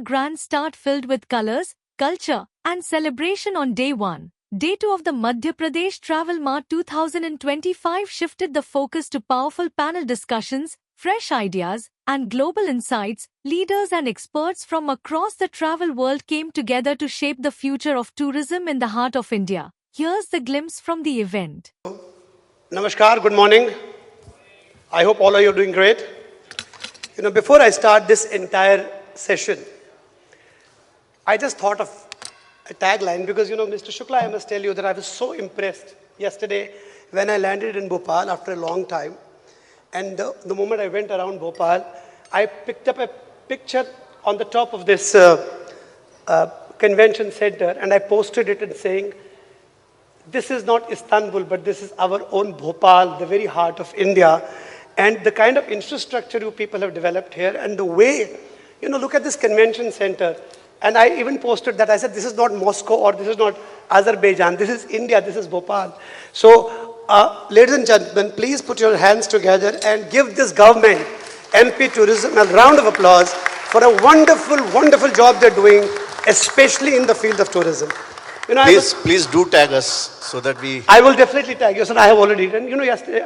grand start filled with colors, culture, and celebration on day 1. Day 2 of the Madhya Pradesh Travel Mart 2025 shifted the focus to powerful panel discussions, fresh ideas, and global insights. Leaders and experts from across the travel world came together to shape the future of tourism in the heart of India. Here's the glimpse from the event. Namaskar, good morning. I hope all of you are doing great. Before I start this entire session, I just thought of a tagline because, Mr. Shukla, I must tell you that I was so impressed yesterday when I landed in Bhopal after a long time. And the moment I went around Bhopal, I picked up a picture on the top of this convention center and I posted it and saying, this is not Istanbul, but this is our own Bhopal, the very heart of India. And the kind of infrastructure you people have developed here and the way, look at this convention center. And I even posted that. I said, this is not Moscow or this is not Azerbaijan. This is India. This is Bhopal. So, ladies and gentlemen, please put your hands together and give this government, MP Tourism, a round of applause for a wonderful, wonderful job they're doing, especially in the field of tourism. Please do tag us so that we... I will definitely tag you, sir. I have already done. Yesterday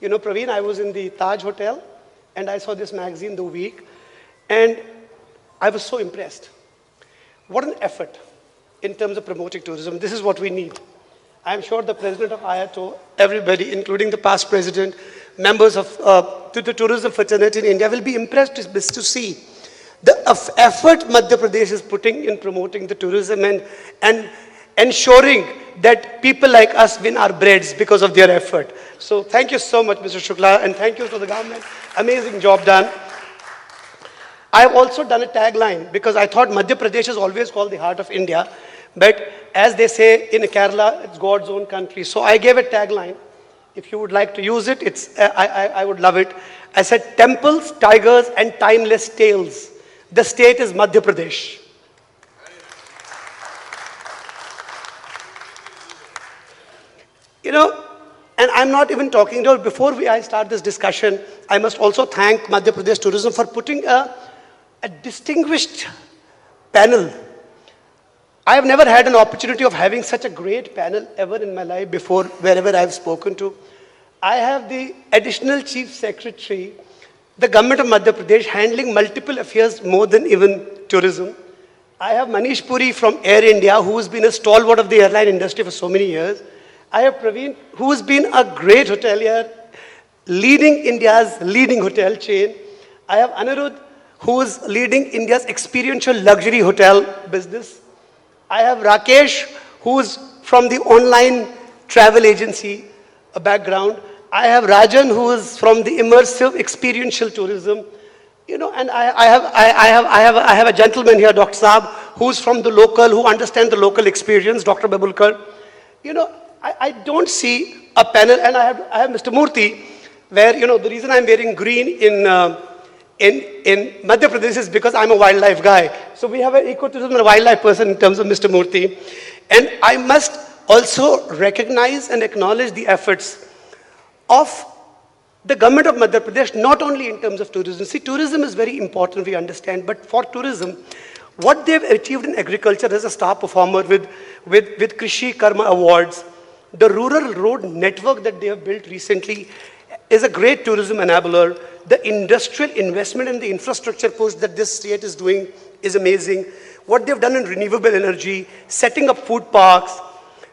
Praveen, I was in the Taj Hotel and I saw this magazine, The Week, and I was so impressed. What an effort in terms of promoting tourism. This is what we need. I'm sure the president of IATO, everybody, including the past president, members of the tourism fraternity in India will be impressed to see the effort Madhya Pradesh is putting in promoting the tourism and ensuring that people like us win our breads because of their effort. So thank you so much, Mr. Shukla, and thank you to the government. Amazing job done. I have also done a tagline because I thought Madhya Pradesh is always called the heart of India, but as they say in Kerala, it's God's own country. So I gave a tagline. If you would like to use it, I would love it. I said, temples, tigers, and timeless tales. The state is Madhya Pradesh. And I'm not even talking about, before I start this discussion, I must also thank Madhya Pradesh Tourism for putting a distinguished panel. I have never had an opportunity of having such a great panel ever in my life before, wherever I've spoken to. I have the additional chief secretary, the government of Madhya Pradesh, handling multiple affairs more than even tourism. I have Manish Puri from Air India, who has been a stalwart of the airline industry for so many years. I have Praveen, who has been a great hotelier, leading India's leading hotel chain. I have Anirudh, who is leading India's experiential luxury hotel business. I have Rakesh, who is from the online travel agency background. I have Rajan, who is from the immersive experiential tourism. And I have a gentleman here, Dr. Saab, who's from the local, who understands the local experience, Dr. Babulkar. I don't see a panel, and I have Mr. Murthy, where, the reason I'm wearing green in Madhya Pradesh is because I'm a wildlife guy. So we have an ecotourism and a wildlife person in terms of Mr. Murthy. And I must also recognize and acknowledge the efforts of the government of Madhya Pradesh, not only in terms of tourism. See, tourism is very important, we understand, but for tourism, what they've achieved in agriculture as a star performer with Krishi Karma Awards, the rural road network that they have built recently is a great tourism enabler. The industrial investment and the infrastructure push that this state is doing is amazing. What they've done in renewable energy, setting up food parks.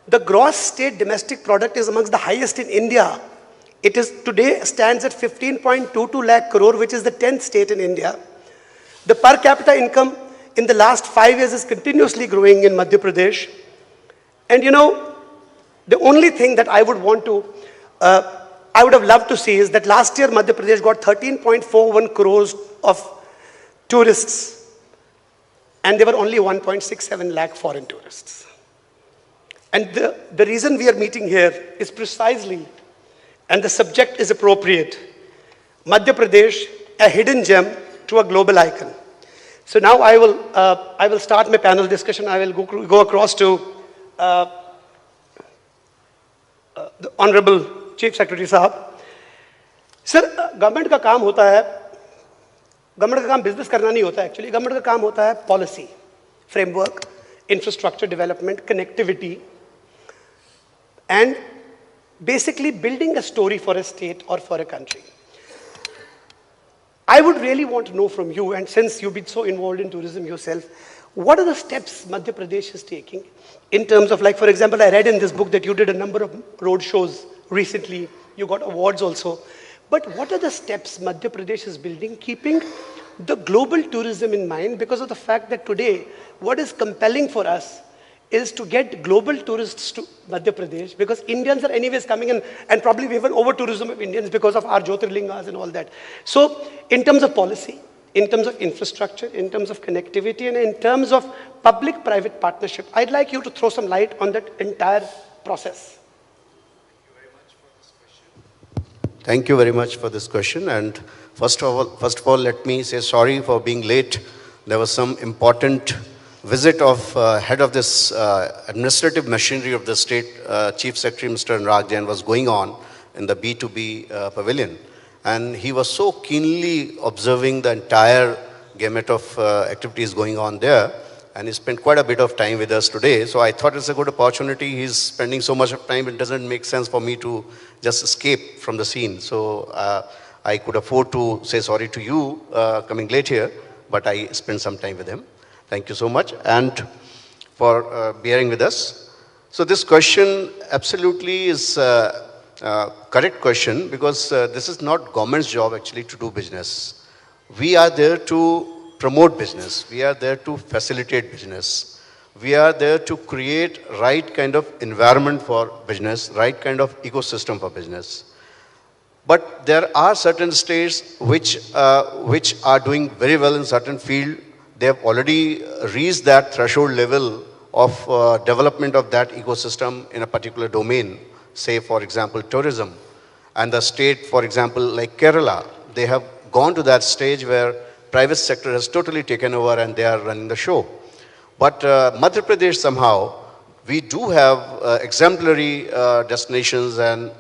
The gross state domestic product is amongst the highest in India. It is today stands at 15.22 lakh crore, which is the 10th state in India. The per capita income in the last 5 years is continuously growing in Madhya Pradesh. And the only thing that I would have loved to see is that last year Madhya Pradesh got 13.41 crores of tourists, and there were only 1.67 lakh foreign tourists. And the reason we are meeting here is precisely, and the subject is appropriate, Madhya Pradesh, a hidden gem to a global icon. So now I will start my panel discussion. I will go across to the Honorable. Chief secretary साहब, sir government का काम होता है government का काम business करना नहीं होता एक्चुअली, गवर्नमेंट का काम होता है policy, framework, infrastructure development, connectivity, and basically building a story for a state or for a country. I would really want to know from you, and since you've been so involved in tourism yourself, what are the steps Madhya Pradesh is taking in terms of, like, for example, I read in this book that you did a number of road shows recently, you got awards also. But what are the steps Madhya Pradesh is building, keeping the global tourism in mind, because of the fact that today, what is compelling for us is to get global tourists to Madhya Pradesh, because Indians are anyways coming in, and probably we have an over-tourism of Indians because of our Jyotirlingas and all that. So, in terms of policy, in terms of infrastructure, in terms of connectivity, and in terms of public-private partnership, I'd like you to throw some light on that entire process. Thank you very much for this question. And first of all, let me say sorry for being late. There was some important visit of head of this administrative machinery of the state, Chief Secretary Mr. Anurag Jain, was going on in the B2B pavilion. And he was so keenly observing the entire gamut of activities going on there. And he spent quite a bit of time with us today. So I thought it's a good opportunity. He's spending so much of time, it doesn't make sense for me to just escape from the scene. So I could afford to say sorry to you coming late here, but I spent some time with him. Thank you so much, and for bearing with us. So this question absolutely is correct question, because this is not government's job actually to do business. We are there to promote business. We are there to facilitate business. We are there to create right kind of environment for business, right kind of ecosystem for business. But there are certain states which are doing very well in certain field. They have already reached that threshold level of development of that ecosystem in a particular domain. Say, for example, tourism. And the state, for example, like Kerala, they have gone to that stage where private sector has totally taken over and they are running the show. But Madhya Pradesh somehow, we do have exemplary destinations and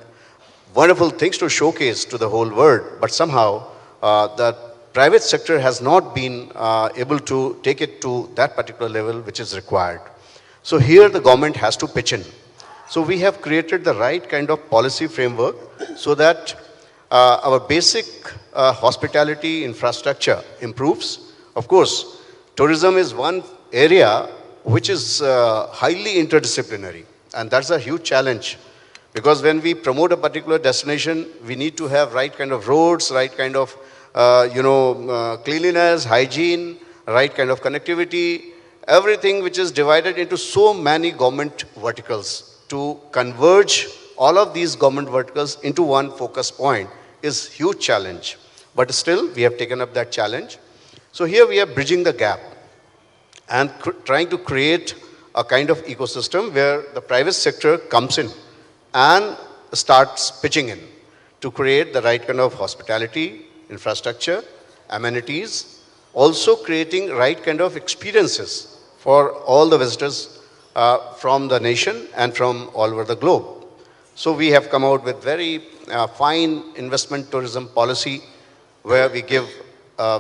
wonderful things to showcase to the whole world. But somehow, the private sector has not been able to take it to that particular level which is required. So here the government has to pitch in. So we have created the right kind of policy framework so that our basic hospitality infrastructure improves. Of course, tourism is one area which is highly interdisciplinary, and that's a huge challenge. Because when we promote a particular destination, we need to have right kind of roads, right kind of cleanliness, hygiene, right kind of connectivity, everything which is divided into so many government verticals. To converge all of these government verticals into one focus point is huge challenge. But still, we have taken up that challenge. So here we are bridging the gap and trying to create a kind of ecosystem where the private sector comes in and starts pitching in to create the right kind of hospitality, infrastructure, amenities, also creating right kind of experiences for all the visitors from the nation and from all over the globe. So we have come out with very fine investment tourism policy where we give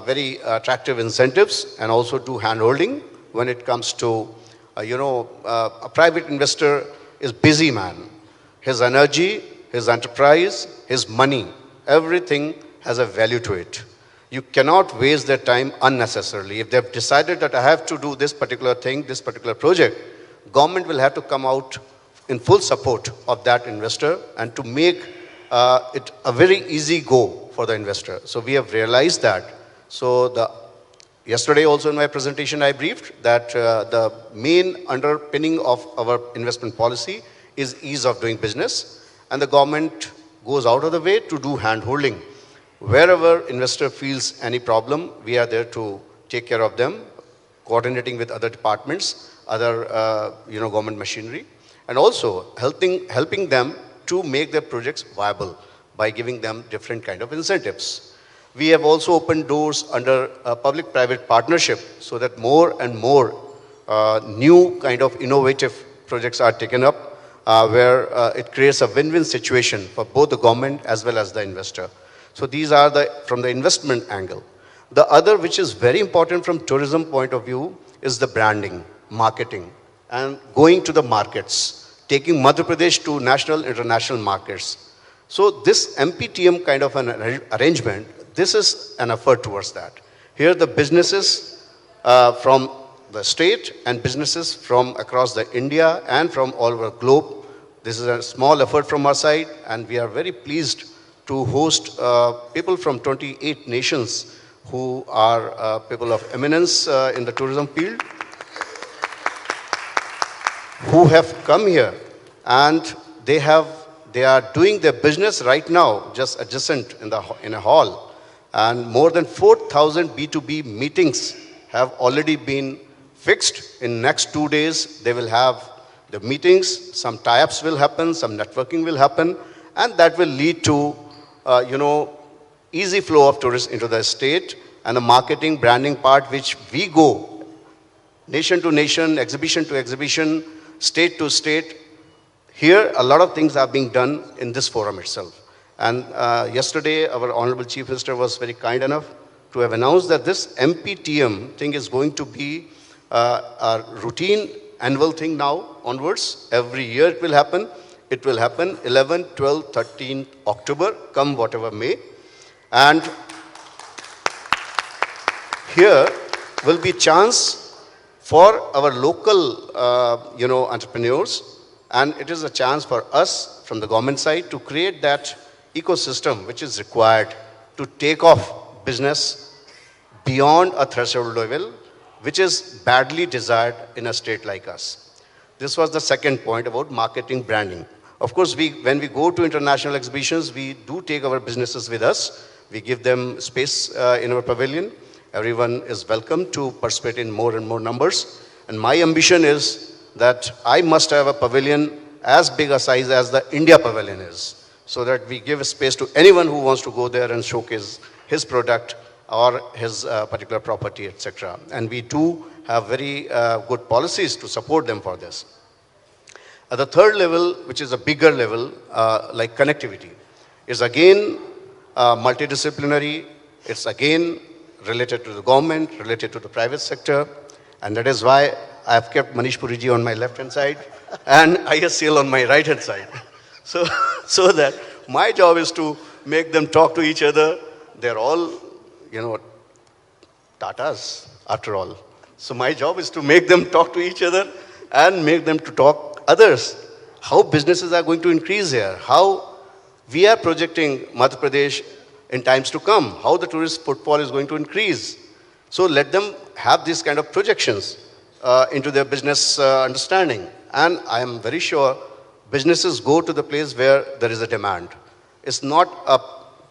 very attractive incentives and also do hand-holding when it comes to, a private investor is busy man. His energy, his enterprise, his money, everything has a value to it. You cannot waste their time unnecessarily. If they've decided that I have to do this particular thing, this particular project, government will have to come out in full support of that investor and to make it a very easy go for the investor. So we have realized that. So yesterday also in my presentation I briefed that the main underpinning of our investment policy is ease of doing business, and the government goes out of the way to do hand-holding. Wherever investor feels any problem, we are there to take care of them, coordinating with other departments, other government machinery, and also helping them to make their projects viable by giving them different kind of incentives. We have also opened doors under a public-private partnership so that more and more new kind of innovative projects are taken up where it creates a win-win situation for both the government as well as the investor. So these are from the investment angle. The other, which is very important from tourism point of view, is the branding, marketing, and going to the markets, taking Madhya Pradesh to national, international markets. So this MPTM kind of an arrangement, this is an effort towards that. Here the businesses from the state and businesses from across the India and from all over the globe, this is a small effort from our side, and we are very pleased to host people from 28 nations who are people of eminence in the tourism field, who have come here, and they are doing their business right now, just adjacent in a hall. And more than 4,000 B2B meetings have already been fixed. In next 2 days, they will have the meetings, some tie-ups will happen, some networking will happen, and that will lead to, easy flow of tourists into the state, and the marketing, branding part, which we go nation to nation, exhibition to exhibition, state to state. Here, a lot of things are being done in this forum itself. And yesterday, our Honorable Chief Minister was very kind enough to have announced that this MPTM thing is going to be a routine annual thing now onwards. Every year it will happen. It will happen 11, 12, 13 October, come whatever may. And here will be chance for our local, entrepreneurs, and it is a chance for us from the government side to create that ecosystem which is required to take off business beyond a threshold level, which is badly desired in a state like us. This was the second point about marketing, branding. Of course, when we go to international exhibitions, we do take our businesses with us. We give them space in our pavilion. Everyone is welcome to participate in more and more numbers. And my ambition is that I must have a pavilion as big a size as the India pavilion is, so that we give a space to anyone who wants to go there and showcase his product or his particular property, etc. And we do have very good policies to support them for this. At the third level, which is a bigger level, like connectivity, is again multidisciplinary. It's again related to the government, related to the private sector, and that is why I have kept Manish Puriji on my left-hand side and ISCL on my right-hand side. So that my job is to make them talk to each other. They're all, Tatas, after all. So my job is to make them talk to each other and make them to talk others. How businesses are going to increase here, how we are projecting Madhya Pradesh in times to come, how the tourist footfall is going to increase. So let them have these kind of projections into their business understanding. And I am very sure businesses go to the place where there is a demand. It's not a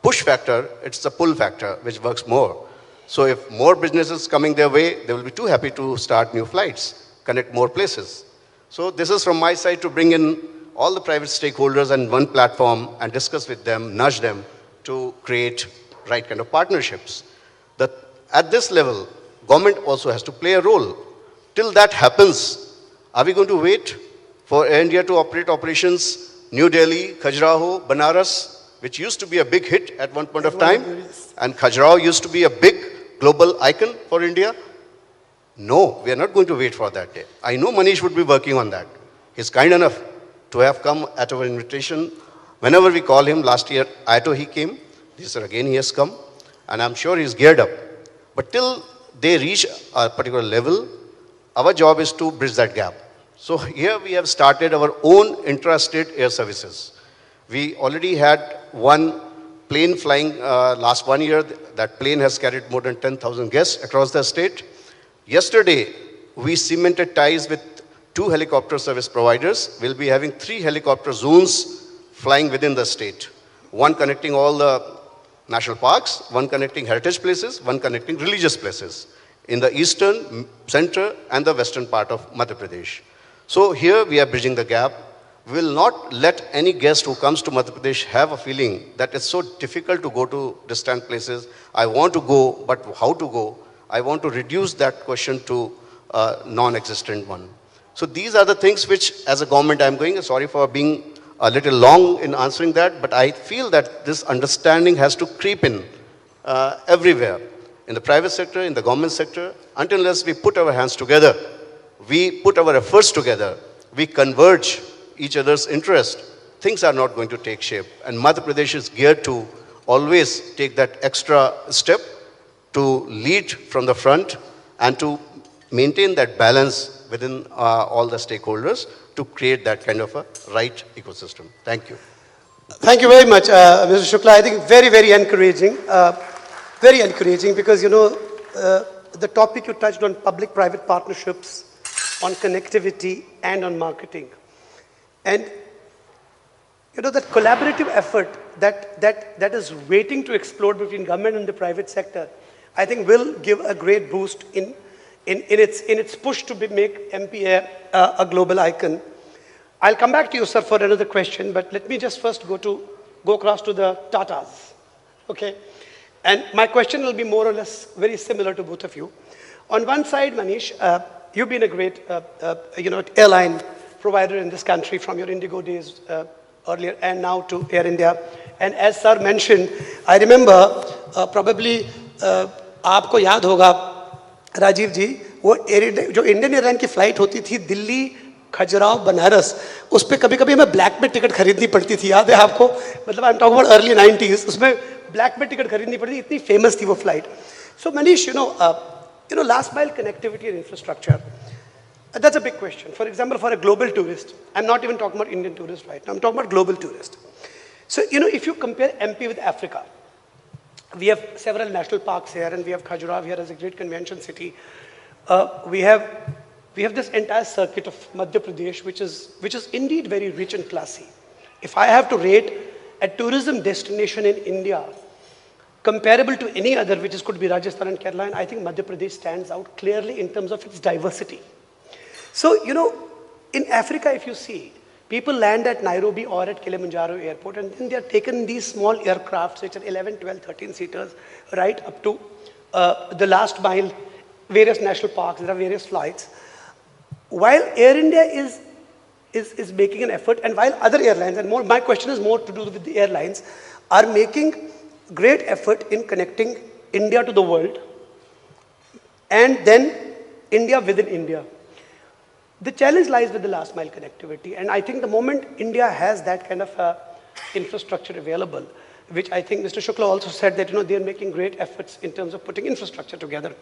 push factor, it's a pull factor, which works more. So if more businesses coming their way, they will be too happy to start new flights, connect more places. So this is from my side to bring in all the private stakeholders on one platform and discuss with them, nudge them to create right kind of partnerships. At this level, government also has to play a role. Till that happens, are we going to wait for Air India to operate operations New Delhi, Khajuraho, Banaras, which used to be a big hit at one point of time, and Khajuraho used to be a big global icon for India? No, we are not going to wait for that day. I know Manish would be working on that. He's kind enough to have come at our invitation. Whenever we call him, last year, IATO he came, this year again he has come, and I'm sure he's geared up. But till they reach a particular level, our job is to bridge that gap. So here we have started our own intra-state air services. We already had one plane flying last 1 year. That plane has carried more than 10,000 guests across the state. Yesterday, we cemented ties with 2 helicopter service providers. We'll be having 3 helicopter zones flying within the state. One connecting all the national parks, one connecting heritage places, one connecting religious places in the eastern, center, and the western part of Madhya Pradesh. So here we are bridging the gap. We will not let any guest who comes to Madhya Pradesh have a feeling that it's so difficult to go to distant places. I want to go, but how to go? I want to reduce that question to a non-existent one. So these are the things which, as a government, I'm going. Sorry for being a little long in answering that, but I feel that this understanding has to creep in everywhere. in the private sector, in the government sector, until unless we put our hands together, we put our efforts together, we converge each other's interest, things are not going to take shape. And Madhya Pradesh is geared to always take that extra step to lead from the front and to maintain that balance within all the stakeholders to create that kind of a right ecosystem. Thank you. Thank you very much, Mr. Shukla. I think very encouraging because, you know, the topic you touched on public-private partnerships, on connectivity and on marketing. And, you know, that collaborative effort that is waiting to explode between government and the private sector, I think will give a great boost in its push to make MP a global icon. I'll come back to you, sir, for another question, but let me just first go across to the Tatas, okay? And my question will be more or less very similar to both of you. On one side, Manish, you've been a great, airline provider in this country from your Indigo days earlier and now to Air India. And as sir mentioned, I remember probably आपको याद होगा राजीव जी वो जो Indian airline की flight होती थी दिल्ली खजुराहो बनारस उस पे कभी-कभी हमें ब्लैक में टिकट खरीदनी पड़ती थी याद है आपको मतलब I am talking about early 90s उसमें ब्लैक में टिकट खरीदनी पड़ती इतनी फेमस थी वो flight so Manish last mile connectivity and infrastructure that's a big question. For example, for a global tourist, I'm not even talking about Indian tourist right now, I'm talking about global tourist. So if you compare MP with Africa, we have several national parks here and we have Khajuraho here as a great convention city. We have this entire circuit of Madhya Pradesh, which is indeed very rich and classy. If I have to rate a tourism destination in India comparable to any other, which could be Rajasthan and Kerala, and I think Madhya Pradesh stands out clearly in terms of its diversity. So, in Africa, if you see, people land at Nairobi or at Kilimanjaro airport, and then they are taken in these small aircrafts, which are 11, 12, 13 seaters, right up to the last mile, various national parks, there are various flights. While Air India is making an effort, and while other airlines, and my question is more to do with the airlines, are making great effort in connecting India to the world, and then India within India. The challenge lies with the last mile connectivity, and I think the moment India has that kind of infrastructure available, which I think Mr. Shukla also said that they are making great efforts in terms of putting infrastructure together.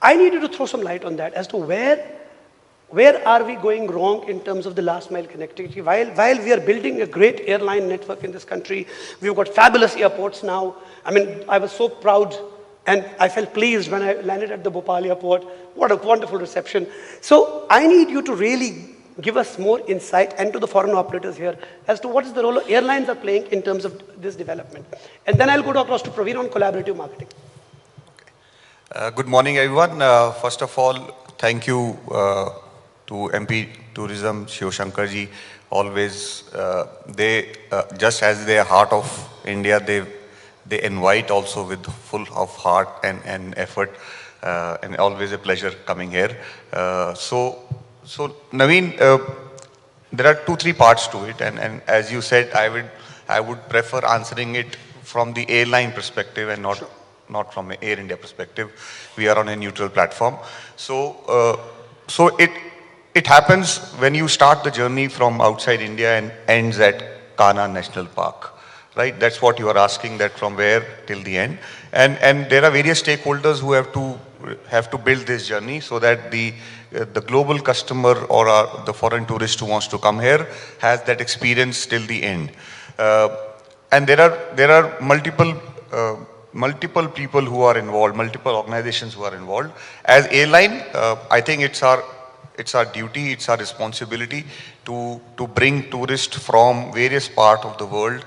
I need you to throw some light on that as to where are we going wrong in terms of the last mile connectivity? While we are building a great airline network in this country, we've got fabulous airports now. I mean, I was so proud and I felt pleased when I landed at the Bhopal airport. What a wonderful reception. So I need you to really give us more insight and to the foreign operators here as to what is the role of airlines are playing in terms of this development. And then I'll go across to Praveen on collaborative marketing. Okay. Good morning, everyone. First of all, thank you to MP Tourism, Shiv Shankar ji. Always, they, just as they are heart of India, they invite also with full of heart and effort, and always a pleasure coming here. So Naveen, there are 2-3 parts to it, and as you said, I would prefer answering it from the airline perspective and not from an Air India perspective. We are on a neutral platform. So it happens when you start the journey from outside India and ends at Kanha National Park. Right, that's what you are asking, that from where till the end, and there are various stakeholders who have to build this journey so that the global customer or the foreign tourist who wants to come here has that experience till the end, and there are multiple people who are involved, multiple organizations who are involved. As airline, I think it's our duty, it's our responsibility to bring tourists from various parts of the world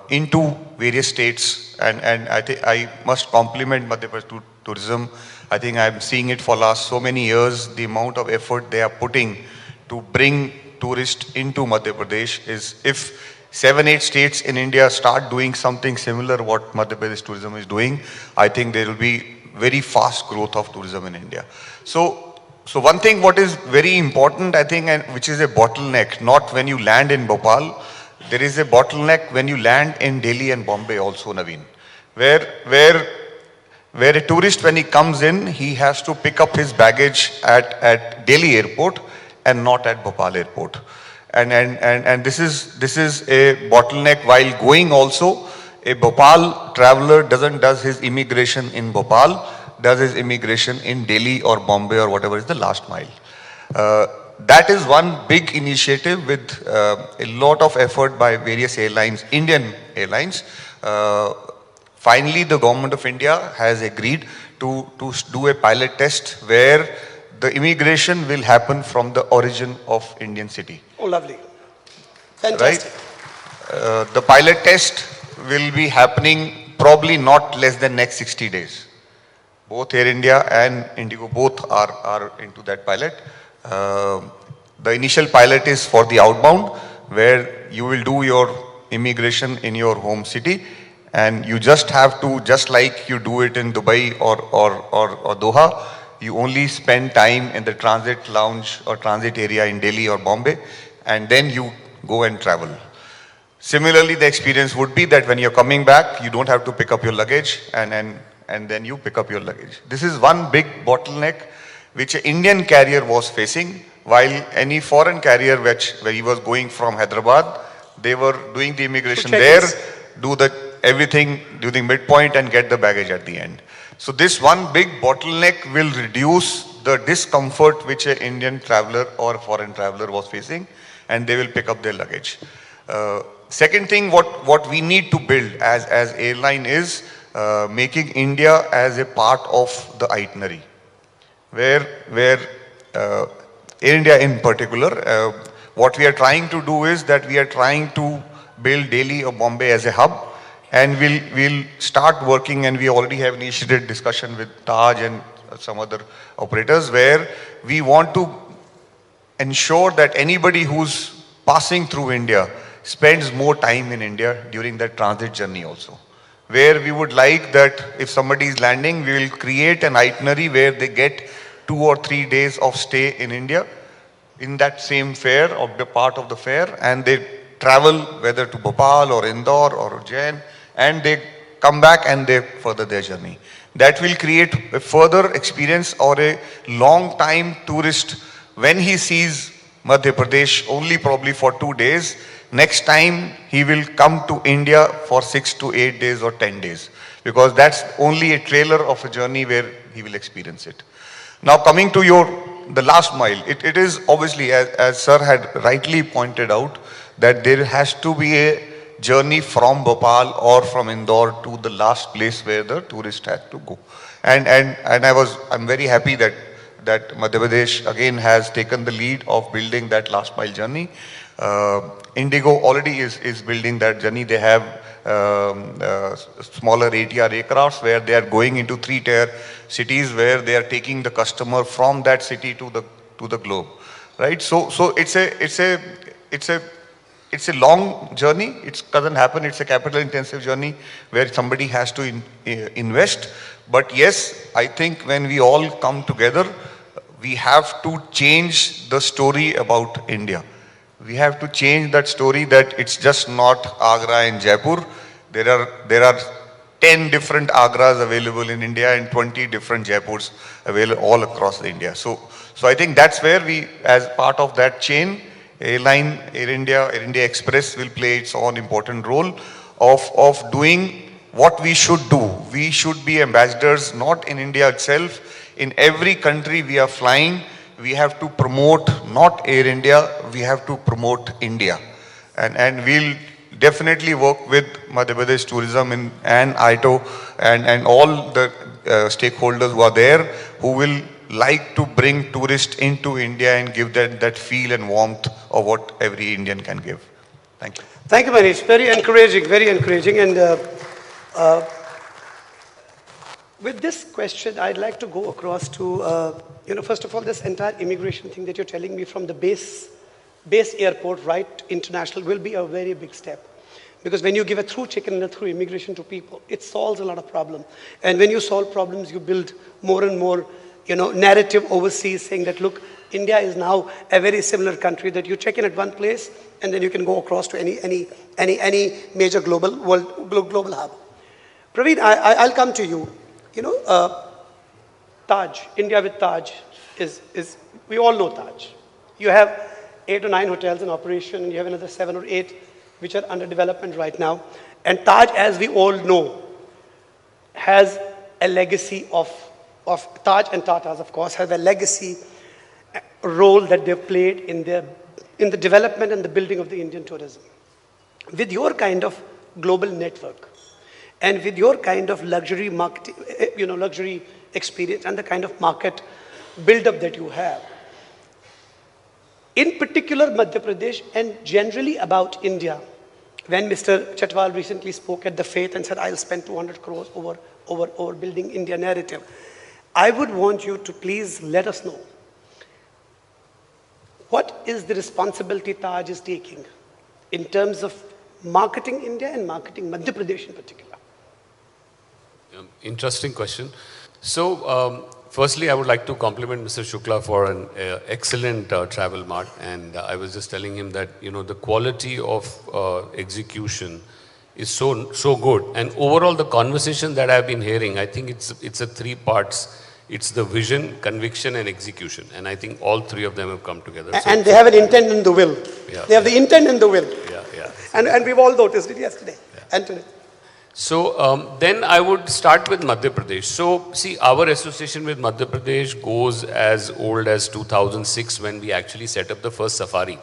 into various states, and I must compliment Madhya Pradesh Tourism. I think I'm seeing it for last so many years. The amount of effort they are putting to bring tourists into Madhya Pradesh is, if 7-8 states in India start doing something similar what Madhya Pradesh Tourism is doing, I think there will be very fast growth of tourism in India. So one thing what is very important, I think, and which is a bottleneck, not when you land in Bhopal, there is a bottleneck when you land in Delhi and Bombay also, Naveen, where where a tourist, when he comes in, he has to pick up his baggage at Delhi airport and not at Bhopal airport. And this is a bottleneck while going also. A Bhopal traveler does his immigration in Bhopal, does his immigration in Delhi or Bombay or whatever is the last mile. That is one big initiative with a lot of effort by various airlines, Indian airlines. Finally, the government of India has agreed to do a pilot test where the immigration will happen from the origin of Indian city. Oh, lovely. Fantastic. Right? The pilot test will be happening probably not less than next 60 days. Both Air India and Indigo both are into that pilot. The initial pilot is for the outbound, where you will do your immigration in your home city, and you just have to, just like you do it in Dubai or Doha, you only spend time in the transit lounge or transit area in Delhi or Bombay, and then you go and travel. Similarly, the experience would be that when you're coming back, you don't have to pick up your luggage, and then you pick up your luggage. This is one big bottleneck which an Indian carrier was facing, while any foreign carrier where he was going from Hyderabad, they were doing the immigration there, do everything during midpoint and get the baggage at the end. So this one big bottleneck will reduce the discomfort which an Indian traveler or foreign traveler was facing, and they will pick up their luggage. Second thing, what we need to build as airline is making India as a part of the itinerary, where Air India in particular, what we are trying to do is that we are trying to build Delhi or Bombay as a hub, and we'll start working, and we already have initiated discussion with Taj and some other operators, where we want to ensure that anybody who's passing through India spends more time in India during that transit journey also. Where we would like that if somebody is landing, we will create an itinerary where they get 2 or 3 days of stay in India in that same fare or the part of the fare, and they travel whether to Bhopal or Indore or Ujjain, and they come back and they further their journey. That will create a further experience, or a long time tourist, when he sees Madhya Pradesh only probably for 2 days, next time he will come to India for 6 to 8 days or 10 days, because that's only a trailer of a journey where he will experience it. Now coming to the last mile, it is obviously, as sir had rightly pointed out, that there has to be a journey from Bhopal or from Indore to the last place where the tourist had to go. And I'm very happy that Madhya Pradesh again has taken the lead of building that last mile journey. Indigo already is building that journey. They have smaller ATR aircrafts where they are going into 3-tier cities, where they are taking the customer from that city to the globe, right? So it's a long journey. It doesn't happen. It's a capital intensive journey where somebody has to invest. But yes, I think when we all come together, we have to change the story about India. We have to change that story that it's just not Agra and Jaipur. There are 10 different Agras available in India and 20 different Jaipurs available all across India. So I think that's where we, as part of that chain, airline, Air India Express will play its own important role of doing what we should do. We should be ambassadors, not in India itself. In every country we are flying, we have to promote not Air India, we have to promote India. And we'll definitely work with Madhya Pradesh Tourism and ITO and all the stakeholders who are there, who will like to bring tourists into India and give that feel and warmth of what every Indian can give. Thank you. Thank you, Manish. Very encouraging, very encouraging. And with this question, I'd like to go across to, first of all, this entire immigration thing that you're telling me from the base airport, right, international, will be a very big step. Because when you give a through chicken and a through immigration to people, it solves a lot of problems. And when you solve problems, you build more and more, narrative overseas saying that, look, India is now a very similar country, that you check in at one place and then you can go across to any major global hub. Praveen, I'll come to you. You know, Taj, India with Taj we all know Taj. You have 8 or 9 hotels in operation, and you have another 7 or 8 which are under development right now. And Taj, as we all know, has a legacy of Taj and Tatas, of course, have a legacy role that they've played in the development and the building of the Indian tourism. With your kind of global network and with your kind of luxury market, luxury experience and the kind of market build-up that you have, in particular Madhya Pradesh and generally about India, when Mr. Chatwal recently spoke at the Faith and said, I'll spend 200 crores over building India narrative, I would want you to please let us know what is the responsibility Taj is taking in terms of marketing India and marketing Madhya Pradesh in particular. Interesting question. So, firstly, I would like to compliment Mr. Shukla for an excellent travel mart, and I was just telling him that the quality of execution is so good, and overall the conversation that I've been hearing, I think it's a 3 parts. It's the vision, conviction, and execution, and I think all 3 of them have come together. And they have an intent and the will. Yeah, they have the intent and the will. Yeah. And we've all noticed it yesterday and today. So then I would start with Madhya Pradesh. So see, our association with Madhya Pradesh goes as old as 2006 when we actually set up the first safari.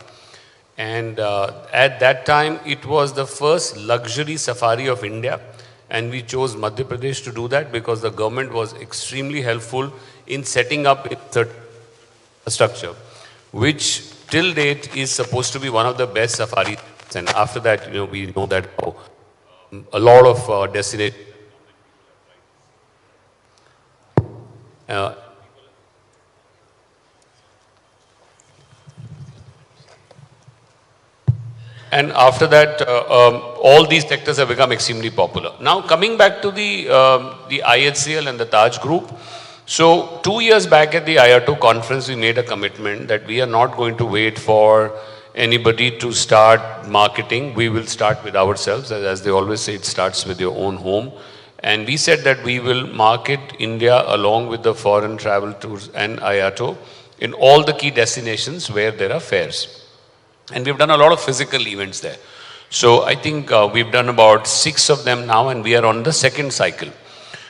And at that time, it was the first luxury safari of India. And we chose Madhya Pradesh to do that because the government was extremely helpful in setting up the structure, which till date is supposed to be one of the best safaris. And after that, we know that a lot of destinations. And after that, all these sectors have become extremely popular. Now, coming back to the IHCL and the Taj Group. So, 2 years back at the IATO conference, we made a commitment that we are not going to wait for anybody to start marketing. We will start with ourselves. As they always say, it starts with your own home. And we said that we will market India along with the foreign travel tours and IATO in all the key destinations where there are fairs. And we've done a lot of physical events there. So I think we've done about 6 of them now, and we are on the 2nd cycle.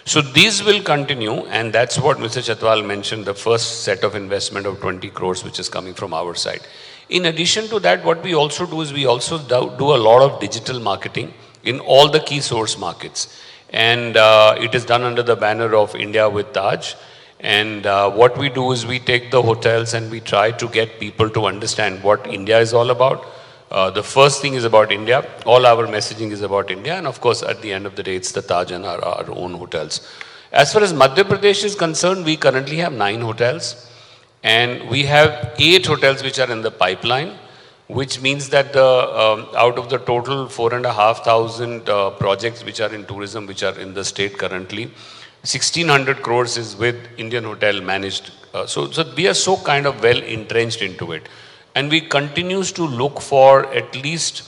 So these will continue, and that's what Mr. Chatwal mentioned, the first set of investment of 20 crores, which is coming from our side. In addition to that, what we also do is we also do a lot of digital marketing in all the key source markets. And it is done under the banner of India with Taj. And what we do is we take the hotels and we try to get people to understand what India is all about. The first thing is about India. All our messaging is about India. And of course, at the end of the day, it's the Taj and our own hotels. As far as Madhya Pradesh is concerned, we currently have 9 hotels. And we have 8 hotels which are in the pipeline, which means that out of the total 4,500 projects which are in tourism, which are in the state currently, 1,600 crores is with Indian Hotel managed. So we are so kind of well entrenched into it. And we continues to look for at least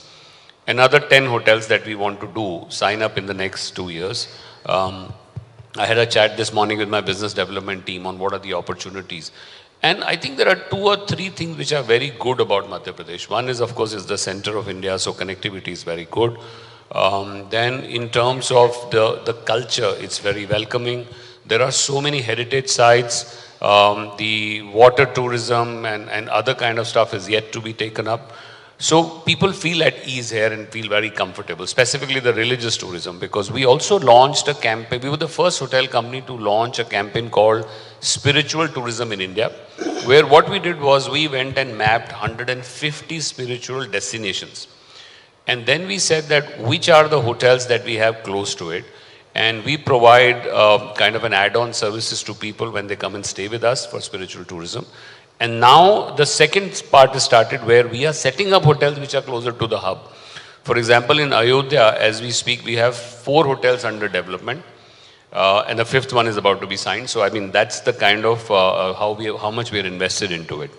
another 10 hotels that we want to sign up in the next 2 years. I had a chat this morning with my business development team on what are the opportunities. And I think there are 2 or 3 things which are very good about Madhya Pradesh. One is, of course, is the center of India, so connectivity is very good. Then in terms of the culture, it's very welcoming. There are so many heritage sites. The water tourism and other kind of stuff is yet to be taken up. So people feel at ease here and feel very comfortable, specifically the religious tourism, because we also launched a campaign. We were the first hotel company to launch a campaign called Spiritual Tourism in India, where what we did was we went and mapped 150 spiritual destinations. And then we said that which are the hotels that we have close to it. And we provide kind of an add-on services to people when they come and stay with us for spiritual tourism. And now the second part is started where we are setting up hotels which are closer to the hub. For example, in Ayodhya, as we speak, we have 4 hotels under development. And the 5th one is about to be signed. So, I mean, that's the kind of how much we are invested into it.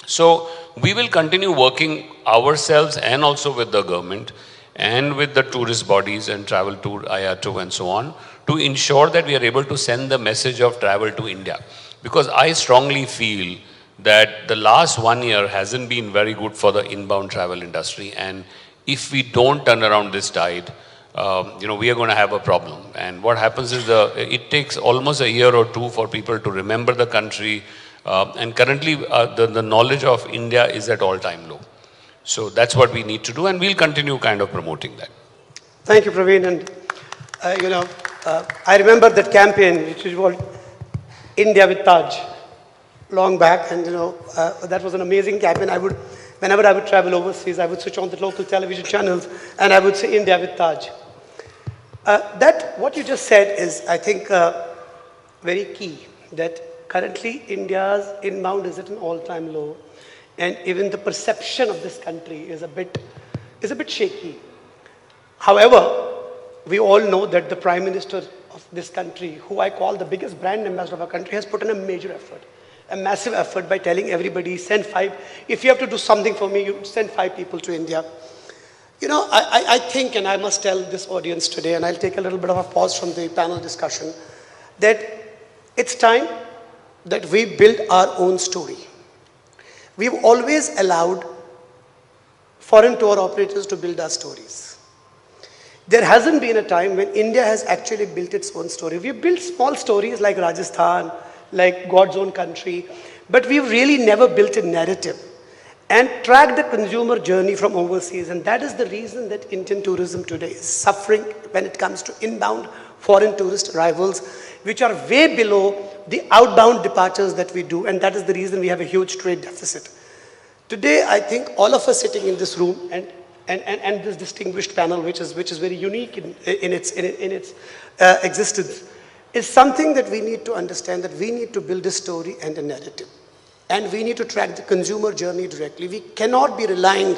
So, we will continue working ourselves and also with the government. and with the tourist bodies and travel to IR2 and so on, to ensure that we are able to send the message of travel to India. Because I strongly feel that the last 1 year hasn't been very good for the inbound travel industry, and if we don't turn around this tide, we are going to have a problem. And what happens is it takes almost a year or two for people to remember the country, and currently the knowledge of India is at all-time low. So that's what we need to do, and we'll continue kind of promoting that. Thank you, Praveen. And I remember that campaign, which is called India with Taj, long back, and that was an amazing campaign. Whenever I would travel overseas, I would switch on the local television channels, and I would say India with Taj. What you just said is, I think, very key. That currently India's inbound is at an all-time low, and even the perception of this country is a bit shaky. However, we all know that the Prime Minister of this country, who I call the biggest brand ambassador of our country, has put in a major effort, a massive effort, by telling everybody, send 5. If you have to do something for me, you send 5 people to India. I think, and I must tell this audience today, and I'll take a little bit of a pause from the panel discussion, that it's time that we build our own story. We've always allowed foreign tour operators to build our stories. There hasn't been a time when India has actually built its own story. We've built small stories like Rajasthan, like God's own country, but we've really never built a narrative and tracked the consumer journey from overseas. And that is the reason that Indian tourism today is suffering when it comes to inbound foreign tourist arrivals, which are way below the outbound departures that we do. And that is the reason we have a huge trade deficit. Today, I think all of us sitting in this room and this distinguished panel, which is very unique in its existence, is something that we need to understand, that we need to build a story and a narrative. And we need to track the consumer journey directly. We cannot be relying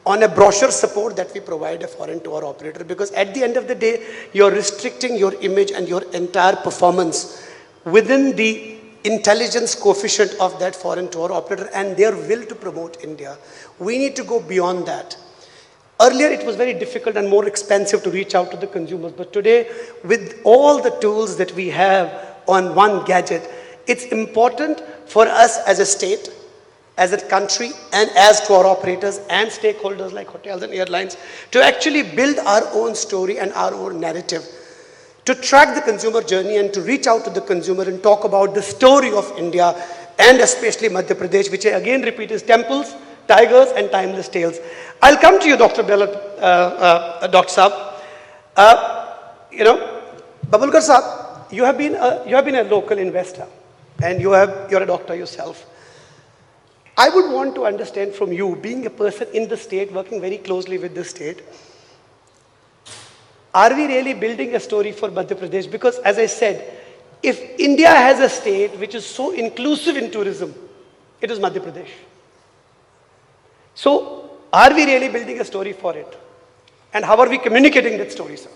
on a brochure support that we provide a foreign tour operator, because at the end of the day, you're restricting your image and your entire performance within the intelligence coefficient of that foreign tour operator and their will to promote India. We need to go beyond that. Earlier, it was very difficult and more expensive to reach out to the consumers. But today, with all the tools that we have on one gadget, it's important for us as a state, as a country, and as tour operators and stakeholders like hotels and airlines to actually build our own story and our own narrative, to track the consumer journey and to reach out to the consumer and talk about the story of India, and especially Madhya Pradesh, which I again repeat is temples, tigers, and timeless tales. I'll come to you, Dr. Dr. Saab. Babulkar Saab, you have been a local investor, and you're a doctor yourself. I would want to understand from you, being a person in the state, working very closely with the state, are we really building a story for Madhya Pradesh? Because as I said, if India has a state which is so inclusive in tourism, it is Madhya Pradesh. So, are we really building a story for it? And how are we communicating that story, sir?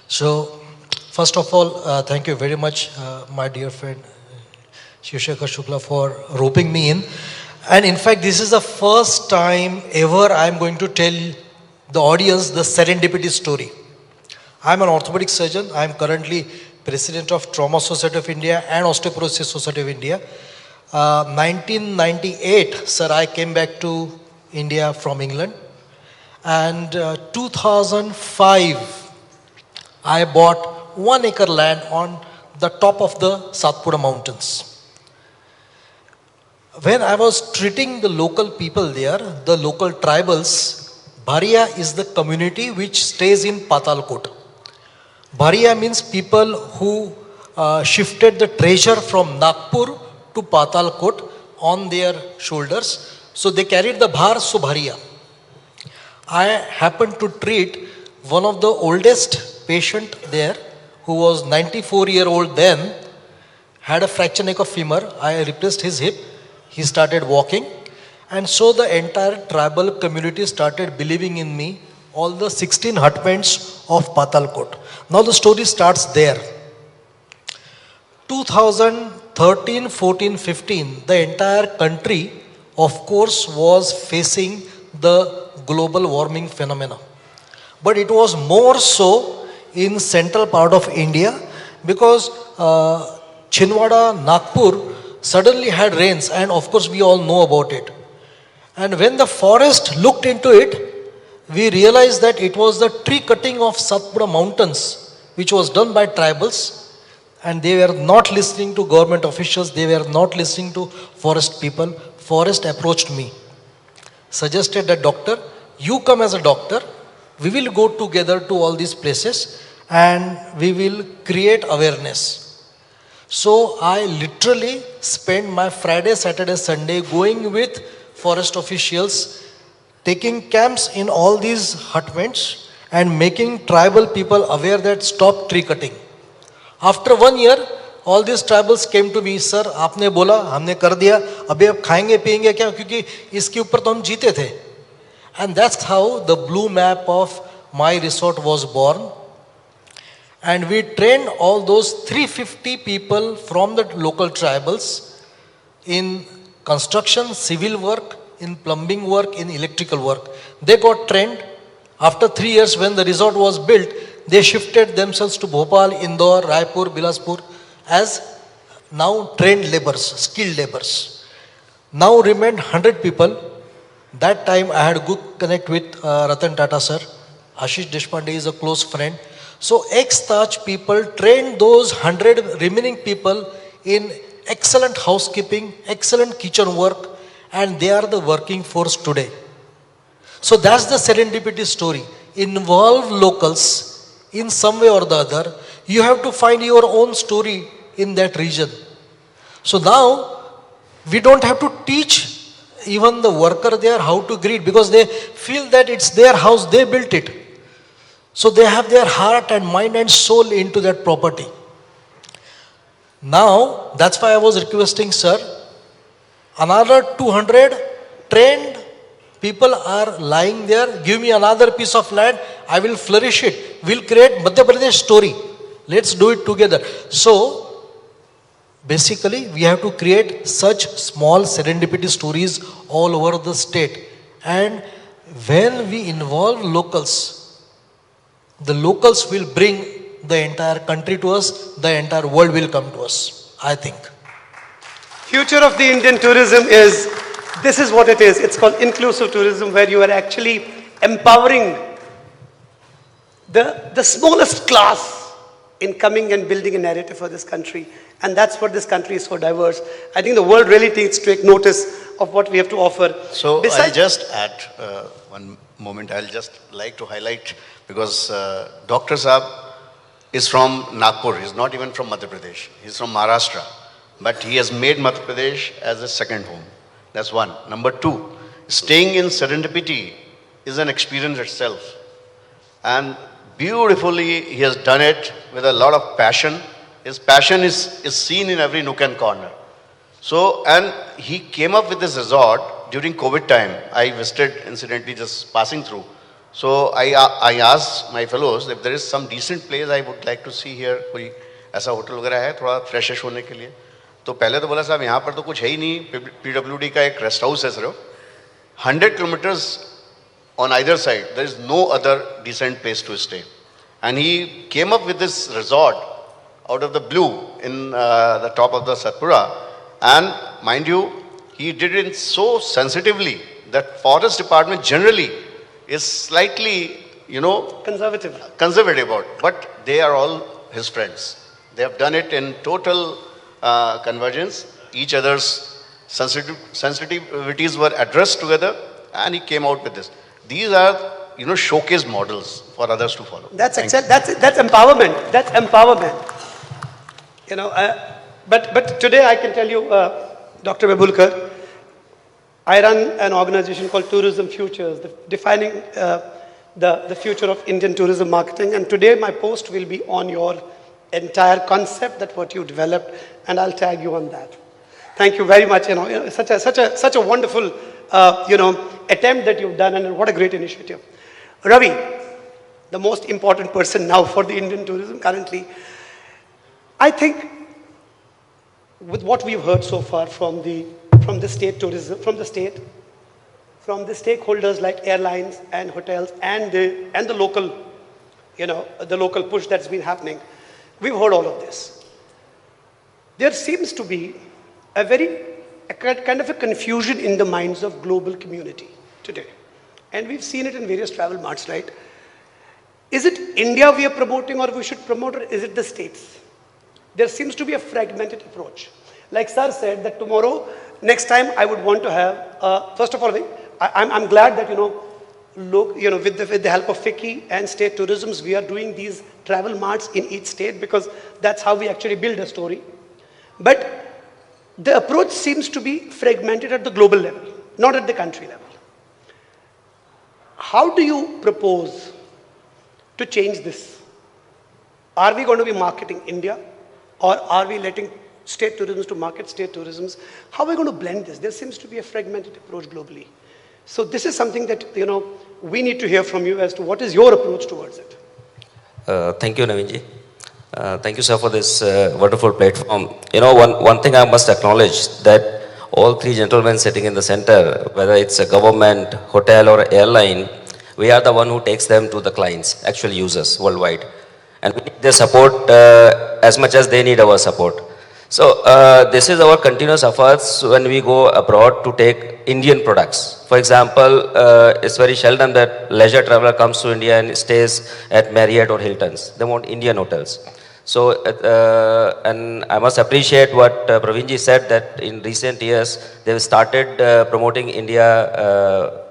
So, first of all, thank you very much, my dear friend Shivshekhar Shukla, for roping me in. And in fact, this is the first time ever I am going to tell the audience the serendipity story. I am an orthopedic surgeon. I am currently president of Trauma Society of India and Osteoporosis Society of India. 1998, sir, I came back to India from England. And 2005, I bought 1 acre land on the top of the Satpura mountains. When I was treating the local people there, the local tribals, Bharia is the community which stays in Patalkot. Bharia means people who shifted the treasure from Nagpur to Patalkot on their shoulders. So they carried the bhar, so Bharia. I happened to treat one of the oldest patient there, who was 94-year-old then, had a fracture neck of femur. I replaced his hip. He started walking. And so the entire tribal community started believing in me, all the 16 hutments of Patalkot. Now the story starts there. 2013, 14, 15, the entire country, of course, was facing the global warming phenomena. but it was more so in central part of India because Chinwada, Nagpur suddenly had rains, and of course we all know about it. And when the forest looked into it, we realized that it was the tree cutting of Satpura mountains, which was done by tribals, and they were not listening to government officials, they were not listening to forest people. Forest approached me, suggested that, doctor, you come as a doctor, we will go together to all these places and we will create awareness. So I literally spent my Friday, Saturday, Sunday going with forest officials, taking camps in all these hutments and making tribal people aware that stop tree cutting. After 1 year, all these tribals came to me, sir, आपने बोला, हमने कर दिया, अभी अब खाएंगे पिएंगे क्या, क्योंकि इसके ऊपर तो हम जीते थे. And that's how the blue map of my resort was born. And we trained all those 350 people from the local tribals in construction, civil work, in plumbing work, in electrical work. They got trained. After 3 years, when the resort was built, they shifted themselves to Bhopal, Indore, Raipur, Bilaspur as now trained laborers, skilled laborers. Now remained 100 people. That time I had good connect with Ratan Tata sir. Ashish Deshpande is a close friend. So ex-Taj people trained those 100 remaining people in excellent housekeeping, excellent kitchen work, and they are the working force today. So that's the serendipity story. Involve locals in some way or the other. You have to find your own story in that region. So now we don't have to teach even the worker there how to greet, because they feel that it's their house, they built it. So they have their heart and mind and soul into that property. Now, that's why I was requesting, sir, another 200 trained people are lying there. Give me another piece of land, I will flourish it. We'll create Madhya Pradesh story. Let's do it together. So, basically, we have to create such small serendipity stories all over the state. And when we involve locals, the locals will bring the entire country to us, the entire world will come to us, I think. Future of the Indian tourism is, this is what it is. It's called inclusive tourism, where you are actually empowering the smallest class in coming and building a narrative for this country. And that's what this country is so diverse. I think the world really needs to take notice of what we have to offer. So I'll just add one moment. I'll just like to highlight, because Dr. Saab is from Nagpur. He's not even from Madhya Pradesh. He's from Maharashtra. But he has made Madhya Pradesh as a second home. That's one. Number two, staying in serendipity is an experience itself. And beautifully, he has done it with a lot of passion. His passion is seen in every nook and corner. So, and he came up with this resort during COVID time. I visited, incidentally, just passing through. So, I asked my fellows if there is some decent place I would like to see here. कोई ऐसा hotel वगैरह है थोड़ा fresh होने के लिए. तो पहले तो बोला साहब यहाँ पर तो कुछ है ही नहीं. PWD का एक रेस्ट हाउस है सिर्फ. 100 kilometers on either side, there is no other decent place to stay. And he came up with this resort out of the blue in the top of the Satpura. And mind you, he did it so sensitively that forest department generally is slightly, conservative about it. But they are all his friends. They have done it in total convergence. Each other's sensitivities were addressed together, and he came out with this. These are, showcase models for others to follow. That's empowerment. That's empowerment. But today I can tell you, Dr. Vibulkar, I run an organization called Tourism Futures, defining the future of Indian tourism marketing. And today my post will be on your entire concept, that what you developed, and I'll tag you on that. Thank you very much. Such a wonderful, attempt that you've done, and what a great initiative. Ravi, the most important person now for the Indian tourism currently. I think with what we've heard so far from the state tourism, from the state, from the stakeholders like airlines and hotels and the local, the local push that's been happening. We've heard all of this. There seems to be a kind of a confusion in the minds of global community today. And we've seen it in various travel marts, right? Is it India we are promoting or we should promote, or is it the states? There seems to be a fragmented approach. Like Sir said that tomorrow, next time I would want to have, first of all, I'm glad that, with the help of FICCI and state tourisms, we are doing these travel marts in each state because that's how we actually build a story. But the approach seems to be fragmented at the global level, not at the country level. How do you propose to change this? Are we going to be marketing India, or are we letting state tourism to market state tourisms? How are we going to blend this? There seems to be a fragmented approach globally. So this is something that we need to hear from you as to what is your approach towards it. Thank you, Navinji. Thank you, sir, for this wonderful platform. One thing I must acknowledge, that all three gentlemen sitting in the center, whether it's a government, hotel or airline, we are the one who takes them to the clients, actual users worldwide. And we need their support as much as they need our support. So this is our continuous efforts when we go abroad to take Indian products. For example, it's very seldom that leisure traveler comes to India and stays at Marriott or Hilton's. They want Indian hotels. So, and I must appreciate what Pravinji said, that in recent years, they've started promoting India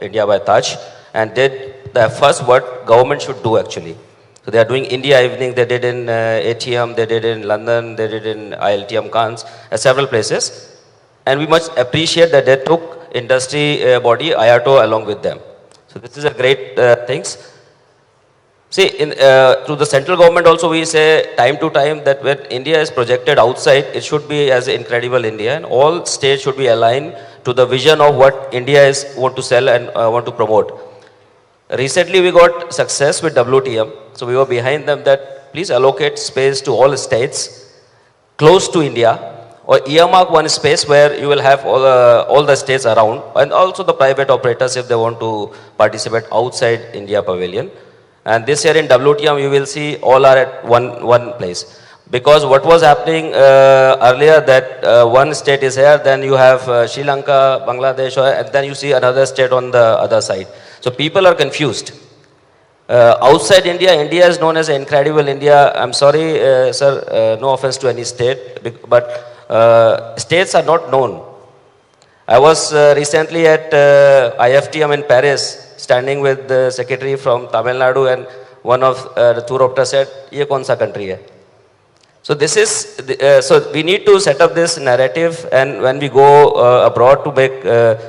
by Taj, and did the first what government should do actually. So they are doing India evening, they did in ATM, they did in London, they did in ILTM Cannes, several places. And we must appreciate that they took industry body, IATO, along with them. So this is a great things. See, through the central government also we say time to time that when India is projected outside, it should be as incredible India, and all states should be aligned to the vision of what India is want to sell and want to promote. Recently we got success with WTM, so we were behind them that please allocate space to all states close to India, or earmark one space where you will have all the states around, and also the private operators if they want to participate outside India pavilion. And this year in WTM, you will see all are at one place. Because what was happening earlier, that one state is here, then you have Sri Lanka, Bangladesh, and then you see another state on the other side. So people are confused. Outside India, India is known as incredible India. I'm sorry, sir, no offense to any state, but states are not known. I was recently at IFTM in Paris, standing with the secretary from Tamil Nadu, and one of the tour operator said, "Ye kaun sa country hai?" So this is, so we need to set up this narrative, and when we go abroad to make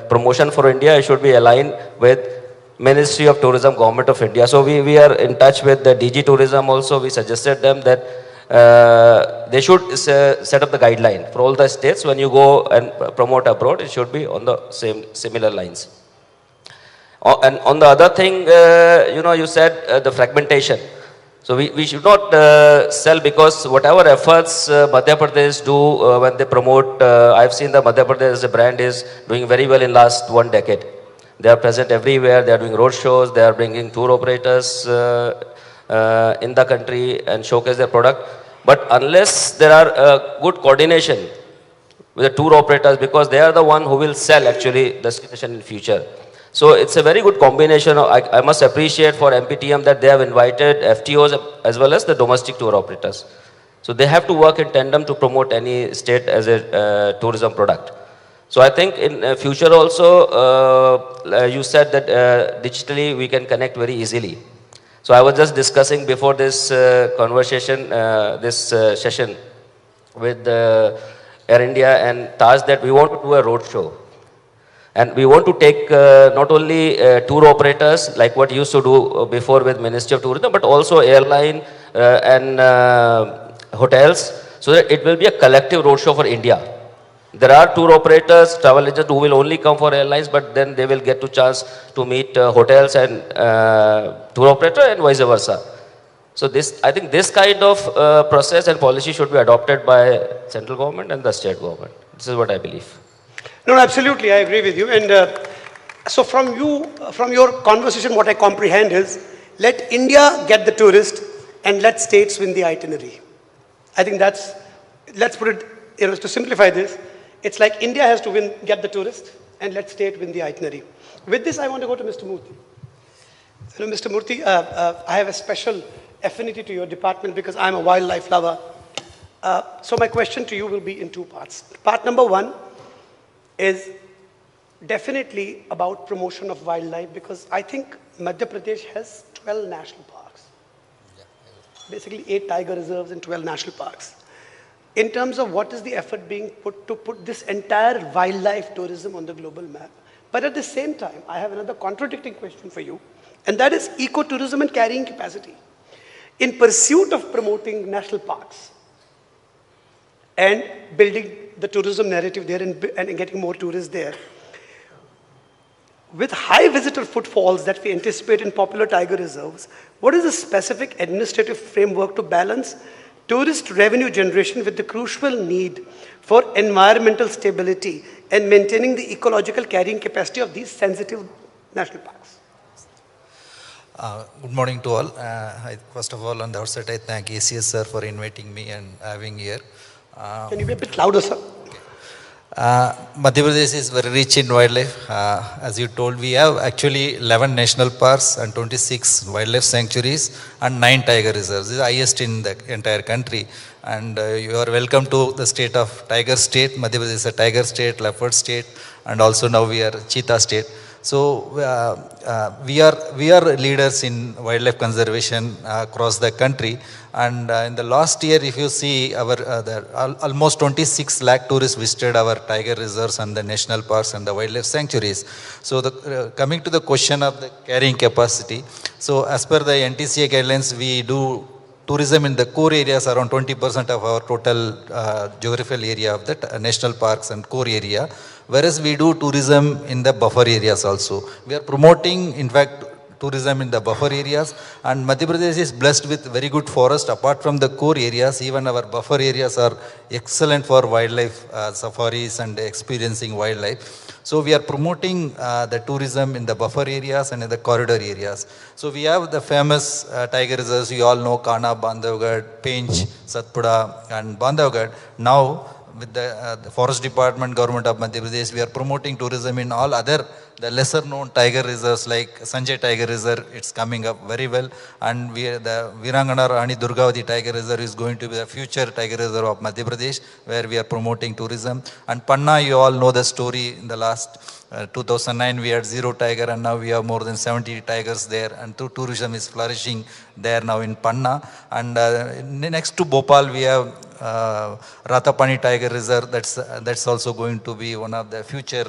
promotion for India, it should be aligned with Ministry of Tourism, Government of India. So we are in touch with the DG Tourism also. We suggested them that they should set up the guideline for all the states. When you go and promote abroad, it should be on the similar lines. And on the other thing, you said the fragmentation. So we should not sell, because whatever efforts Madhya Pradesh do when they promote, I've seen the Madhya Pradesh as a brand is doing very well in last 1 decade. They are present everywhere, they are doing road shows, they are bringing tour operators in the country and showcase their product. But unless there are good coordination with the tour operators, because they are the one who will sell actually destination in future. So it's a very good combination. I must appreciate for MPTM that they have invited FTOs as well as the domestic tour operators. So they have to work in tandem to promote any state as a tourism product. So I think in future also, you said that digitally we can connect very easily. So I was just discussing before this conversation, this session with Air India and Taj, that we want to do a road show. And we want to take not only tour operators like what used to do before with Ministry of Tourism, but also airline and hotels, so that it will be a collective roadshow for India. There are tour operators, travel agents who will only come for airlines, but then they will get to chance to meet hotels and tour operator and vice versa. So this, I think this kind of process and policy should be adopted by central government and the state government. This is what I believe. No, absolutely, I agree with you. And So from your conversation, what I comprehend is, let India get the tourist and let states win the itinerary. I think let's put it, to simplify this, it's like India has to get the tourist and let state win the itinerary. With this, I want to go to Mr. Murthy. Mr. Murthy, I have a special affinity to your department because I'm a wildlife lover. So my question to you will be in two parts. Part number one is definitely about promotion of wildlife, because I think Madhya Pradesh has 12 national parks. Basically 8 tiger reserves and 12 national parks. In terms of what is the effort being put to put this entire wildlife tourism on the global map. But at the same time, I have another contradicting question for you, and that is ecotourism and carrying capacity. In pursuit of promoting national parks and building the tourism narrative there and getting more tourists there, with high visitor footfalls that we anticipate in popular tiger reserves, what is the specific administrative framework to balance tourist revenue generation with the crucial need for environmental stability and maintaining the ecological carrying capacity of these sensitive national parks? Good morning to all. First of all, on the outset, I thank ACS sir for inviting me and having here. Can you be a bit louder, sir? Madhya Pradesh is very rich in wildlife. As you told, we have actually 11 national parks and 26 wildlife sanctuaries and 9 tiger reserves. This is the highest in the entire country. And you are welcome to the state of tiger state. Madhya Pradesh is a tiger state, leopard state, and also now we are cheetah state. So we are leaders in wildlife conservation across the country. And in the last year, if you see, almost 26 lakh tourists visited our tiger reserves and the national parks and the wildlife sanctuaries. So coming to the question of the carrying capacity, so as per the NTCA guidelines, we do tourism in the core areas around 20% of our total geographical area of the national parks and core area, whereas we do tourism in the buffer areas also. We are promoting, in fact, tourism in the buffer areas, and Madhya Pradesh is blessed with very good forest. Apart from the core areas, even our buffer areas are excellent for wildlife safaris and experiencing wildlife. So we are promoting the tourism in the buffer areas and in the corridor areas. So we have the famous tiger reserves, you all know, Kana, Bandhavgarh, Pench, Satpura and Bandhavgarh. Now with the Forest Department, Government of Madhya Pradesh, we are promoting tourism in all other, the lesser known tiger reserves like Sanjay Tiger Reserve. It's coming up very well, and the Virangana Rani Durgavati Tiger Reserve is going to be the future tiger reserve of Madhya Pradesh, where we are promoting tourism. And Panna, you all know the story. In the last 2009 we had 0 tiger, and now we have more than 70 tigers there, and tourism is flourishing there now in Panna. And next to Bhopal we have Ratapani Tiger Reserve. That's also going to be one of the future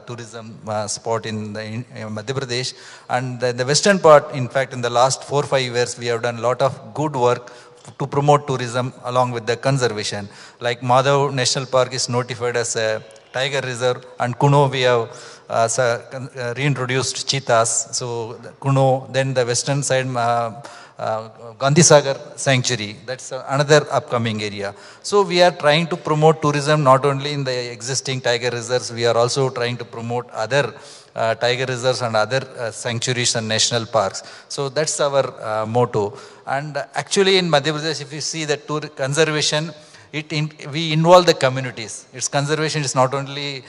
tourism spot in Madhya Pradesh. And the western part, in fact, in the last 4-5 years, we have done a lot of good work to promote tourism along with the conservation. Like Madhav National Park is notified as a tiger reserve, and Kuno we have reintroduced cheetahs. So Kuno, then the western side Gandhi Sagar Sanctuary, that's another upcoming area. So we are trying to promote tourism not only in the existing tiger reserves, we are also trying to promote other tiger reserves and other sanctuaries and national parks. So that's our motto. And actually in Madhya Pradesh, if you see the conservation, we involve the communities. Its conservation is not only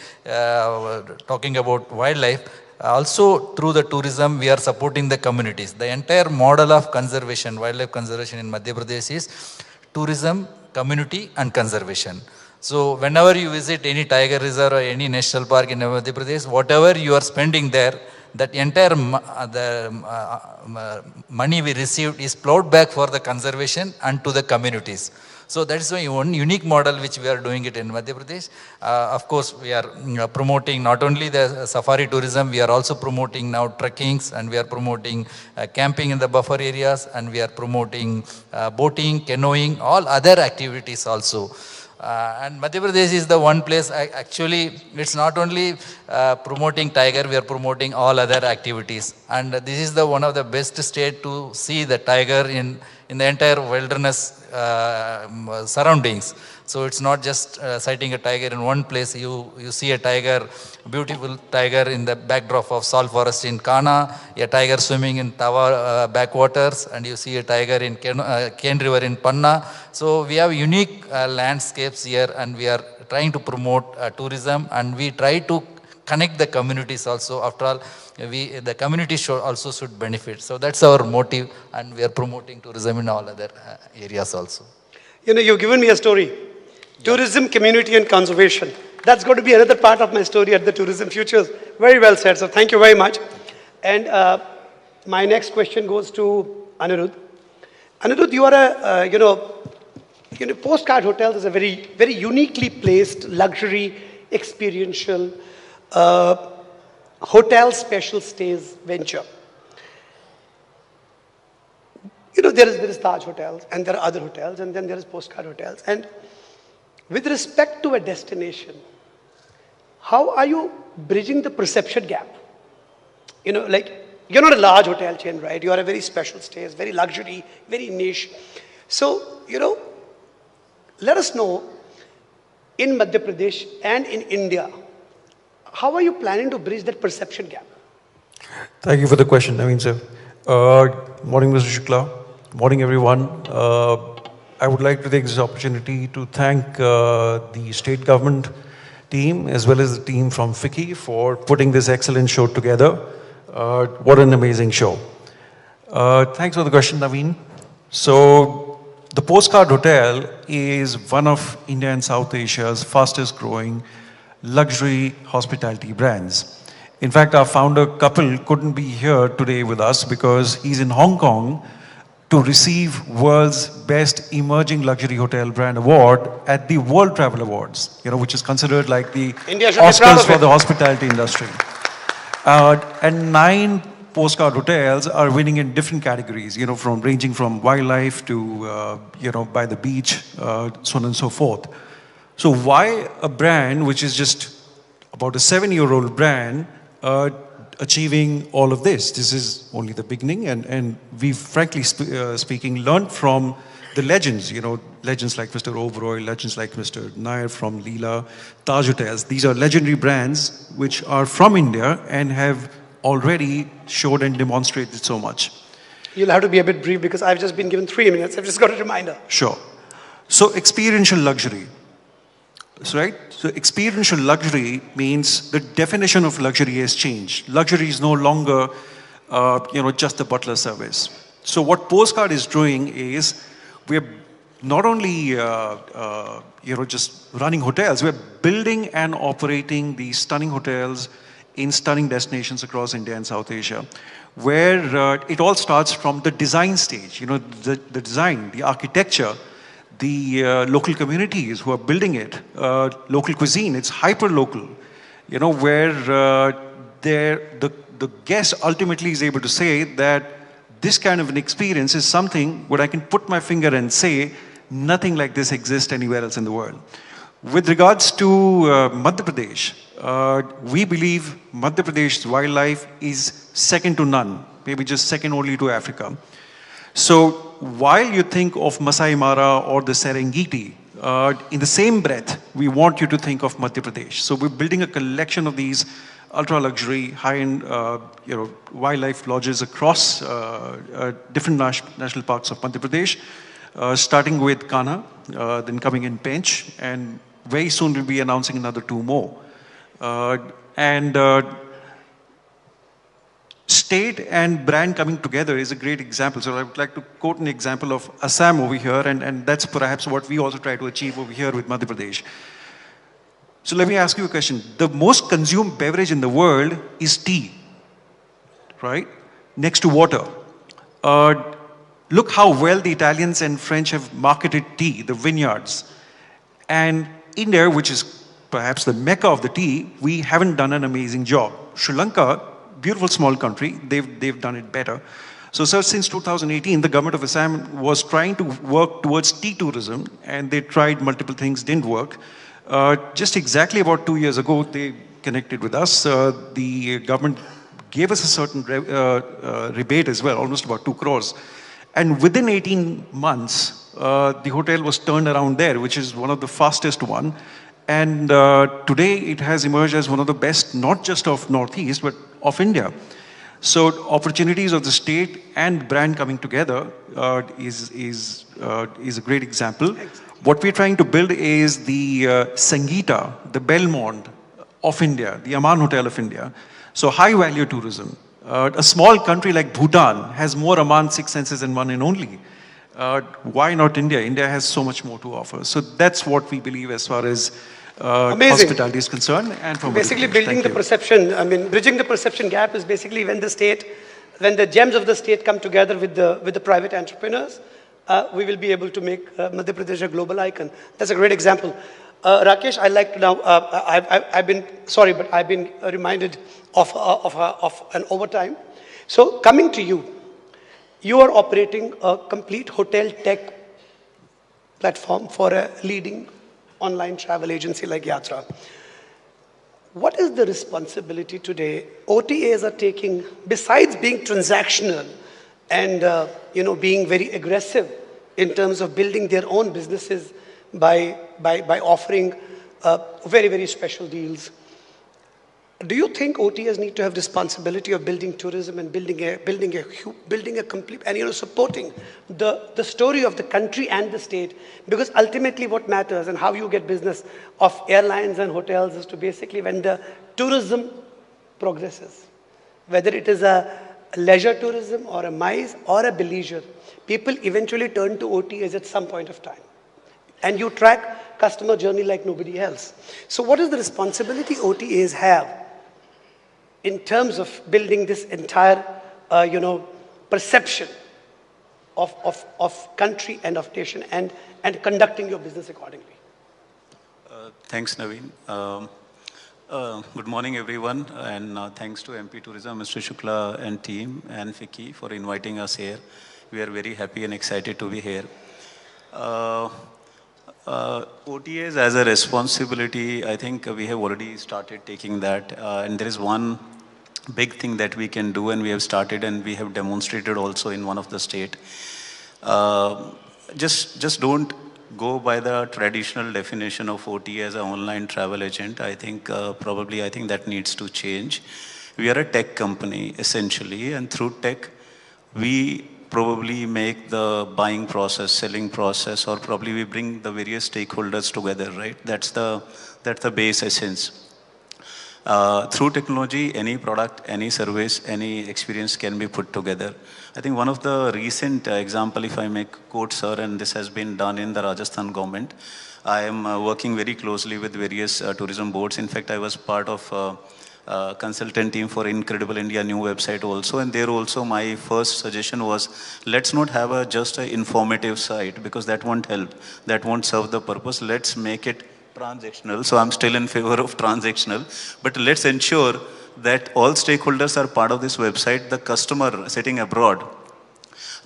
talking about wildlife, also through the tourism we are supporting the communities. The entire model of conservation, wildlife conservation in Madhya Pradesh is tourism, community and conservation. So whenever you visit any tiger reserve or any national park in Madhya Pradesh, whatever you are spending there, that entire money we received is plowed back for the conservation and to the communities. So that is one unique model which we are doing it in Madhya Pradesh. Of course, we are promoting not only the safari tourism, we are also promoting now trekkings, and we are promoting camping in the buffer areas, and we are promoting boating, canoeing, all other activities also. And Madhya Pradesh is the one place, actually, it's not only promoting tiger, we are promoting all other activities. And this is one of the best state to see the tiger in the entire wilderness surroundings. So it's not just sighting a tiger in one place. You see a tiger, beautiful tiger in the backdrop of salt forest in Kana, a tiger swimming in Tawa backwaters, and you see a tiger in Ken River in Panna. So we have unique landscapes here, and we are trying to promote tourism, and we try to connect the communities also. After all, the community also should benefit. So that's our motive, and we are promoting tourism in all other areas also. You know, you've given me a story. Tourism, community and conservation. That's going to be another part of my story at the Tourism Futures. Very well said, so thank you very much. And my next question goes to Anirudh. Anirudh, you are Postcard Hotels is a very, very uniquely placed luxury, experiential, hotel special stays venture. You know, there is Taj Hotels, and there are other hotels, and then there is Postcard Hotels. And with respect to a destination, how are you bridging the perception gap? You know, like, you're not a large hotel chain, right? You are a very special stays, very luxury, very niche. So, you know, let us know, in Madhya Pradesh and in India, how are you planning to bridge that perception gap? Thank you for the question, Naveen sir. Morning, Mr. Shukla. Morning, everyone. I would like to take this opportunity to thank the state government team as well as the team from FICCI for putting this excellent show together. What an amazing show. Thanks for the question, Naveen. So, the Postcard Hotel is one of India and South Asia's fastest growing luxury hospitality brands. In fact, our founder couple couldn't be here today with us because he's in Hong Kong to receive World's Best Emerging Luxury Hotel Brand Award at the World Travel Awards, you know, which is considered like the Oscars for the hospitality industry. And 9 Postcard Hotels are winning in different categories, you know, ranging from wildlife to, by the beach, so on and so forth. So why a brand which is just about a 7-year-old brand achieving all of this? This is only the beginning, and we've, frankly speaking, learned from the legends, you know, legends like Mr. Oberoi, legends like Mr. Nair from Leela, Taj Hotels. These are legendary brands which are from India and have already showed and demonstrated so much. You'll have to be a bit brief because I've just been given 3 minutes. I've just got a reminder. Sure. So experiential luxury. So, right? So experiential luxury means the definition of luxury has changed. Luxury is no longer, just the butler service. So what Postcard is doing is we're not only, just running hotels, we're building and operating these stunning hotels in stunning destinations across India and South Asia, where it all starts from the design stage, you know, the design, the architecture, the local communities who are building it, local cuisine, it's hyper-local, you know, where the guest ultimately is able to say that this kind of an experience is something where I can put my finger and say, nothing like this exists anywhere else in the world. With regards to Madhya Pradesh, we believe Madhya Pradesh's wildlife is second to none, maybe just second only to Africa. So while you think of Masai Mara or the Serengeti, in the same breath, we want you to think of Madhya Pradesh. So we're building a collection of these ultra-luxury, high-end, wildlife lodges across different national parks of Madhya Pradesh, starting with Kana, then coming in Pench, and very soon we'll be announcing another 2 more. State and brand coming together is a great example. So I would like to quote an example of Assam over here, and that's perhaps what we also try to achieve over here with Madhya Pradesh. So let me ask you a question. The most consumed beverage in the world is tea, right? Next to water. Look how well the Italians and French have marketed tea, the vineyards. And India, which is perhaps the mecca of the tea, we haven't done an amazing job. Sri Lanka, beautiful small country, they've done it better. So sir, since 2018, the government of Assam was trying to work towards tea tourism, and they tried multiple things, didn't work. Just exactly about 2 years ago, they connected with us. The government gave us a certain rebate as well, almost about 2 crores. And within 18 months, the hotel was turned around there, which is one of the fastest one. And today it has emerged as one of the best, not just of Northeast, but of India. So opportunities of the state and brand coming together is a great example. What we're trying to build is the Sangeeta, the Belmont of India, the Aman Hotel of India. So high value tourism. A small country like Bhutan has more Aman Six Senses in one and only. Why not India? India has so much more to offer. So that's what we believe as far as hospitality is concerned. And from basically building the perception, I mean, bridging the perception gap is basically when the gems of the state come together with the private entrepreneurs, we will be able to make Madhya Pradesh a global icon. That's a great example. Rakesh, I'd like to now, I've been, sorry, but I've been reminded of an overtime. So coming to you, you are operating a complete hotel tech platform for a leading online travel agency like Yatra. What is the responsibility today OTAs are taking, besides being transactional and being very aggressive in terms of building their own businesses by offering very, very special deals? Do you think OTAs need to have responsibility of building tourism and building a complete, and supporting the story of the country and the state? Because ultimately what matters and how you get business of airlines and hotels is to basically when the tourism progresses, whether it is a leisure tourism or a MICE or a bleisure, people eventually turn to OTAs at some point of time. And you track customer journey like nobody else. So what is the responsibility OTAs have in terms of building this entire, perception of country and of nation and conducting your business accordingly? Thanks, Naveen. Good morning, everyone, and thanks to MP Tourism, Mr. Shukla and team, and Vicky for inviting us here. We are very happy and excited to be here. OTAs as a responsibility, I think we have already started taking that, and there is one big thing that we can do, and we have started and we have demonstrated also in one of the state. Just don't go by the traditional definition of OTA as an online travel agent. I think I think that needs to change. We are a tech company essentially, and through tech we probably make the buying process, selling process, or probably we bring the various stakeholders together, right? That's the base essence. Through technology, any product, any service, any experience can be put together. I think one of the recent example, if I make quote, sir, and this has been done in the Rajasthan government. I am working very closely with various tourism boards. In fact, I was part of consultant team for Incredible India new website also, and there also my first suggestion was, let's not have just an informative site, because that won't help, that won't serve the purpose. Let's make it transactional. So I'm still in favor of transactional, but let's ensure that all stakeholders are part of this website. The customer sitting abroad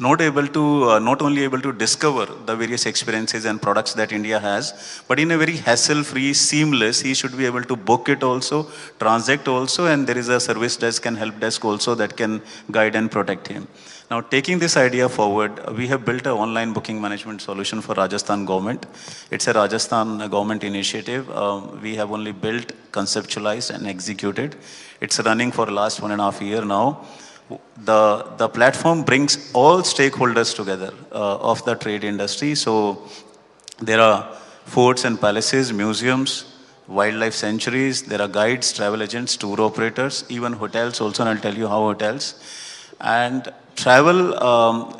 not only able to discover the various experiences and products that India has, but in a very hassle-free, seamless, he should be able to book it also, transact also, and there is a service desk and help desk also that can guide and protect him. Now, taking this idea forward, we have built an online booking management solution for Rajasthan government. It's a Rajasthan government initiative. We have only built, conceptualized, and executed. It's running for the last 1.5 years now. The platform brings all stakeholders together of the trade industry. So there are forts and palaces, museums, wildlife sanctuaries, there are guides, travel agents, tour operators, even hotels also, and I'll tell you how hotels. And travel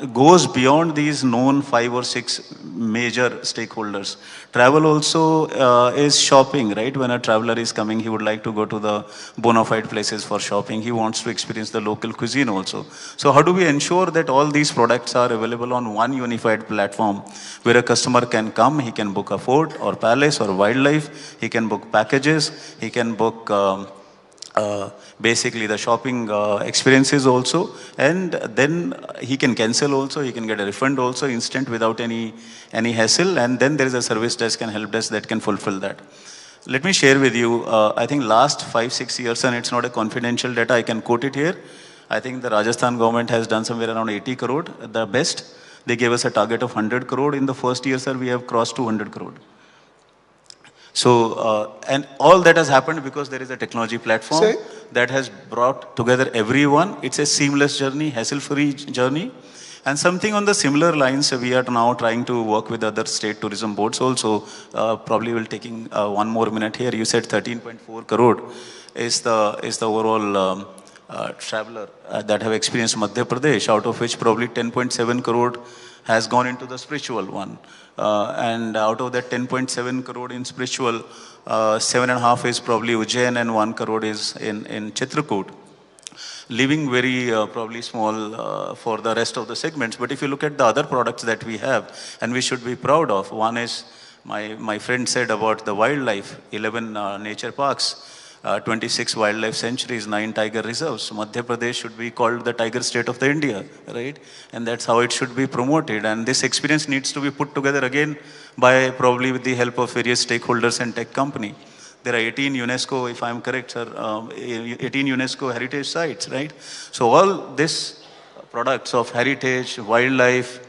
goes beyond these known 5 or 6 major stakeholders. Travel also is shopping, right? When a traveler is coming, he would like to go to the bona fide places for shopping. He wants to experience the local cuisine also. So how do we ensure that all these products are available on one unified platform where a customer can come, he can book a fort or palace or wildlife, he can book packages, he can book basically the shopping experiences also, and then he can cancel also, he can get a refund also instant without any hassle, and then there is a service desk and help desk that can fulfill that. Let me share with you, I think last 5-6 years, and it's not a confidential data, I can quote it here, I think the Rajasthan government has done somewhere around 80 crore, the best. They gave us a target of 100 crore. In the first year, sir, we have crossed 200 crore. So, and all that has happened because there is a technology platform that has brought together everyone. It's a seamless journey, hassle-free journey. And something on the similar lines, we are now trying to work with other state tourism boards also. Probably will taking one more minute here. You said 13.4 crore is the overall traveler that have experienced Madhya Pradesh, out of which probably 10.7 crore has gone into the spiritual one. And out of that 10.7 crore in spiritual, 7.5 is probably Ujjain and 1 crore is in Chitrakoot. Leaving very probably small for the rest of the segments. But if you look at the other products that we have, and we should be proud of, one is, my friend said about the wildlife, 11 nature parks, 26 wildlife sanctuaries, 9 tiger reserves. Madhya Pradesh should be called the tiger state of the India, right? And that's how it should be promoted. And this experience needs to be put together again by probably with the help of various stakeholders and tech company. There are 18 UNESCO, if I'm correct, sir, 18 UNESCO heritage sites, right? So all these products of heritage, wildlife,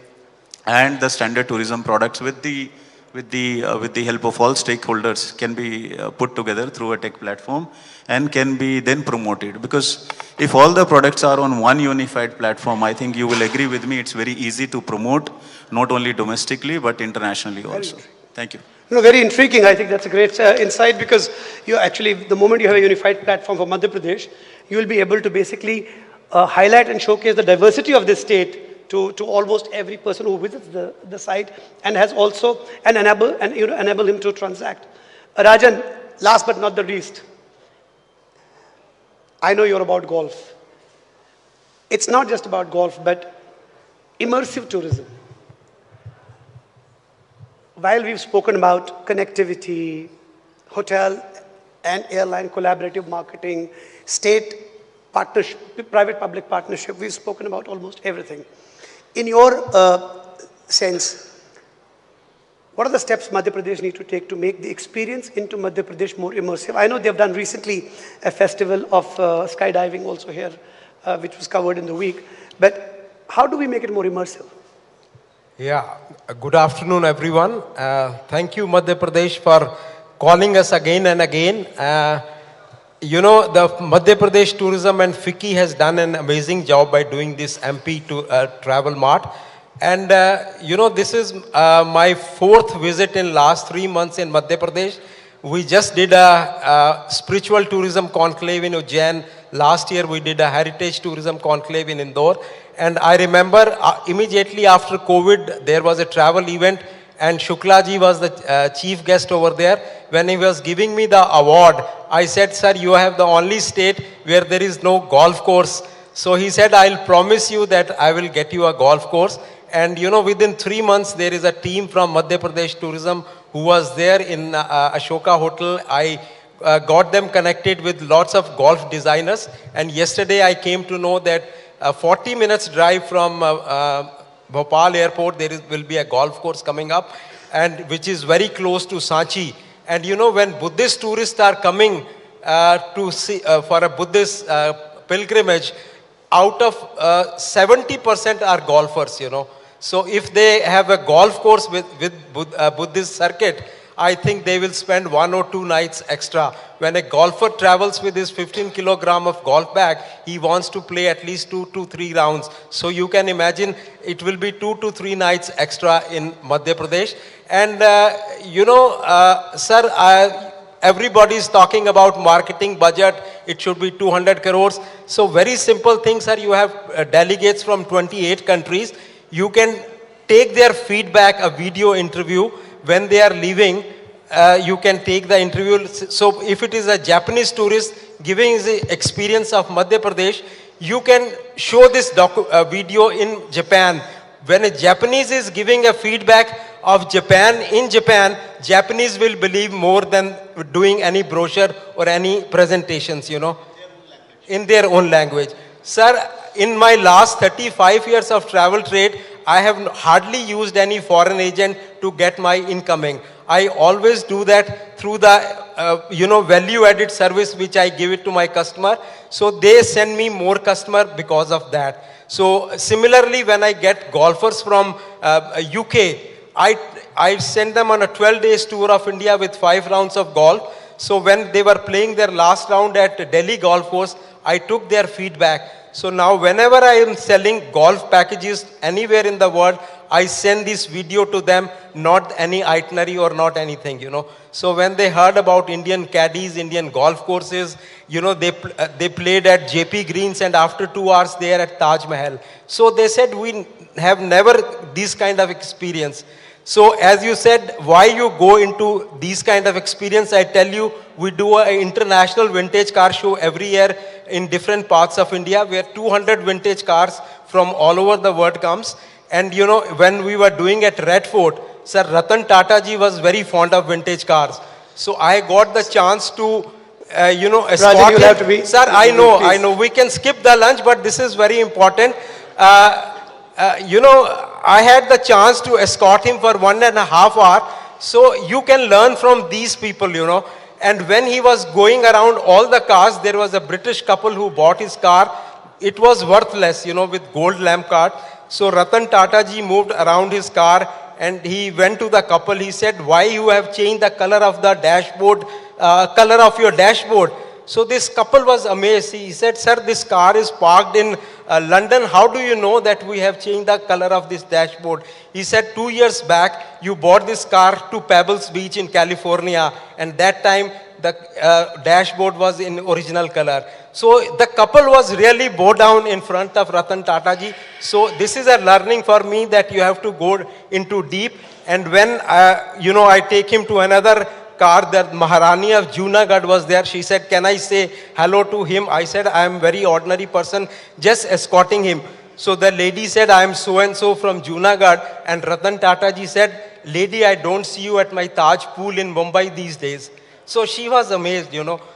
and the standard tourism products with the help of all stakeholders can be put together through a tech platform and can be then promoted. Because if all the products are on one unified platform, I think you will agree with me, it's very easy to promote, not only domestically, but internationally also. Thank you. No, very intriguing. I think that's a great insight, because you actually, the moment you have a unified platform for Madhya Pradesh, you will be able to basically highlight and showcase the diversity of this state to almost every person who visits the site, and has also enable him to transact. Rajan, last but not the least, I know you're about golf. It's not just about golf, but immersive tourism. While we've spoken about connectivity, hotel and airline collaborative marketing, state partnership, private-public partnership, we've spoken about almost everything. In your sense, what are the steps Madhya Pradesh need to take to make the experience into Madhya Pradesh more immersive? I know they've done recently a festival of skydiving also here, which was covered in the week. But how do we make it more immersive? Yeah, good afternoon everyone. Thank you Madhya Pradesh for calling us again and again. You know, the Madhya Pradesh Tourism and FICCI has done an amazing job by doing this MP to Travel Mart. And you know, this is my 4th visit in last 3 months in Madhya Pradesh. We just did a spiritual tourism conclave in Ujjain. Last year we did a heritage tourism conclave in Indore. And I remember immediately after COVID, there was a travel event and Shuklaji was the chief guest over there. When he was giving me the award, I said, sir, you have the only state where there is no golf course. So he said, I'll promise you that I will get you a golf course. And you know, within 3 months, there is a team from Madhya Pradesh Tourism who was there in Ashoka Hotel. I got them connected with lots of golf designers. And yesterday I came to know that 40 minutes drive from Bhopal airport, there will be a golf course coming up, and which is very close to Sanchi. And you know, when Buddhist tourists are coming to see, for a Buddhist pilgrimage, out of 70% are golfers, you know. So if they have a golf course with Buddhist circuit, I think they will spend 1 or 2 nights extra. When a golfer travels with his 15 kilogram of golf bag, he wants to play at least 2 to 3 rounds. So you can imagine it will be 2 to 3 nights extra in Madhya Pradesh. And you know, sir, everybody is talking about marketing budget. It should be 200 crores. So very simple things, sir. You have delegates from 28 countries. You can take their feedback, a video interview. When they are leaving, you can take the interview. So if it is a Japanese tourist giving the experience of Madhya Pradesh, you can show this video in Japan. When a Japanese is giving a feedback of Japan in Japan, Japanese will believe more than doing any brochure or any presentations, you know, in their own language. Sir, in my last 35 years of travel trade, I have hardly used any foreign agent to get my incoming. I always do that through the value-added service which I give it to my customer. So they send me more customer because of that. So similarly, when I get golfers from UK, I send them on a 12 days tour of India with 5 rounds of golf. So when they were playing their last round at Delhi Golf Course, I took their feedback. So now whenever I am selling golf packages anywhere in the world, I send this video to them, not any itinerary or not anything, So when they heard about Indian caddies, Indian golf courses, they played at JP Greens and after 2 hours they are at Taj Mahal. So they said, we have never this kind of experience. So as you said, why you go into these kind of experience, I tell you, we do an international vintage car show every year in different parts of India where 200 vintage cars from all over the world comes. And when we were doing at Red Fort, Sir Ratan Tata ji was very fond of vintage cars. So I got the chance to, escort Rajan, him. have to be. Sir, I know, we can skip the lunch, but this is very important. I had the chance to escort him for 1.5 hours. So you can learn from these people, And when he was going around all the cars, there was a British couple who bought his car. It was worthless, with gold lamp card. So Ratan Tata ji moved around his car and he went to the couple. He said, why you have changed the color of the dashboard, color of your dashboard? So this couple was amazed. He said, sir, this car is parked in London. How do you know that we have changed the color of this dashboard? He said, 2 years back, you bought this car to Pebbles Beach in California. And that time, the dashboard was in original color. So the couple was really bow down in front of Ratan Tata ji. So this is a learning for me that you have to go into deep. And when, I take him to another car, that Maharani of Junagadh was there. She said, can I say hello to him? I said, I am very ordinary person, just escorting him. So the lady said, I am so-and-so from Junagadh. And Ratan Tata ji said, lady, I don't see you at my Taj pool in Mumbai these days. So she was amazed,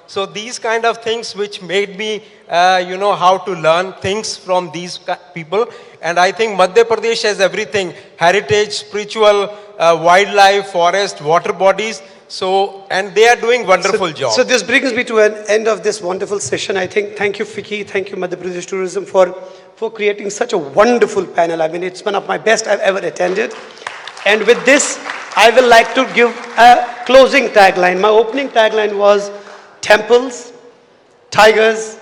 So these kind of things which made me, how to learn things from these people. And I think Madhya Pradesh has everything, heritage, spiritual, wildlife, forest, water bodies. So, and they are doing wonderful job. So this brings me to an end of this wonderful session. I think, thank you, Fiki, thank you, Madhya Pradesh Tourism for creating such a wonderful panel. I mean, it's one of my best I've ever attended. And with this, I will like to give a closing tagline. My opening tagline was temples, tigers,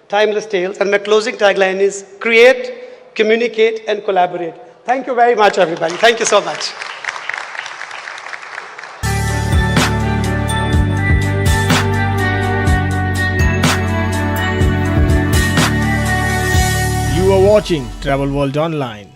timeless tales. And my closing tagline is create, communicate, and collaborate. Thank you very much, everybody. Thank you so much. You are watching Travel World Online.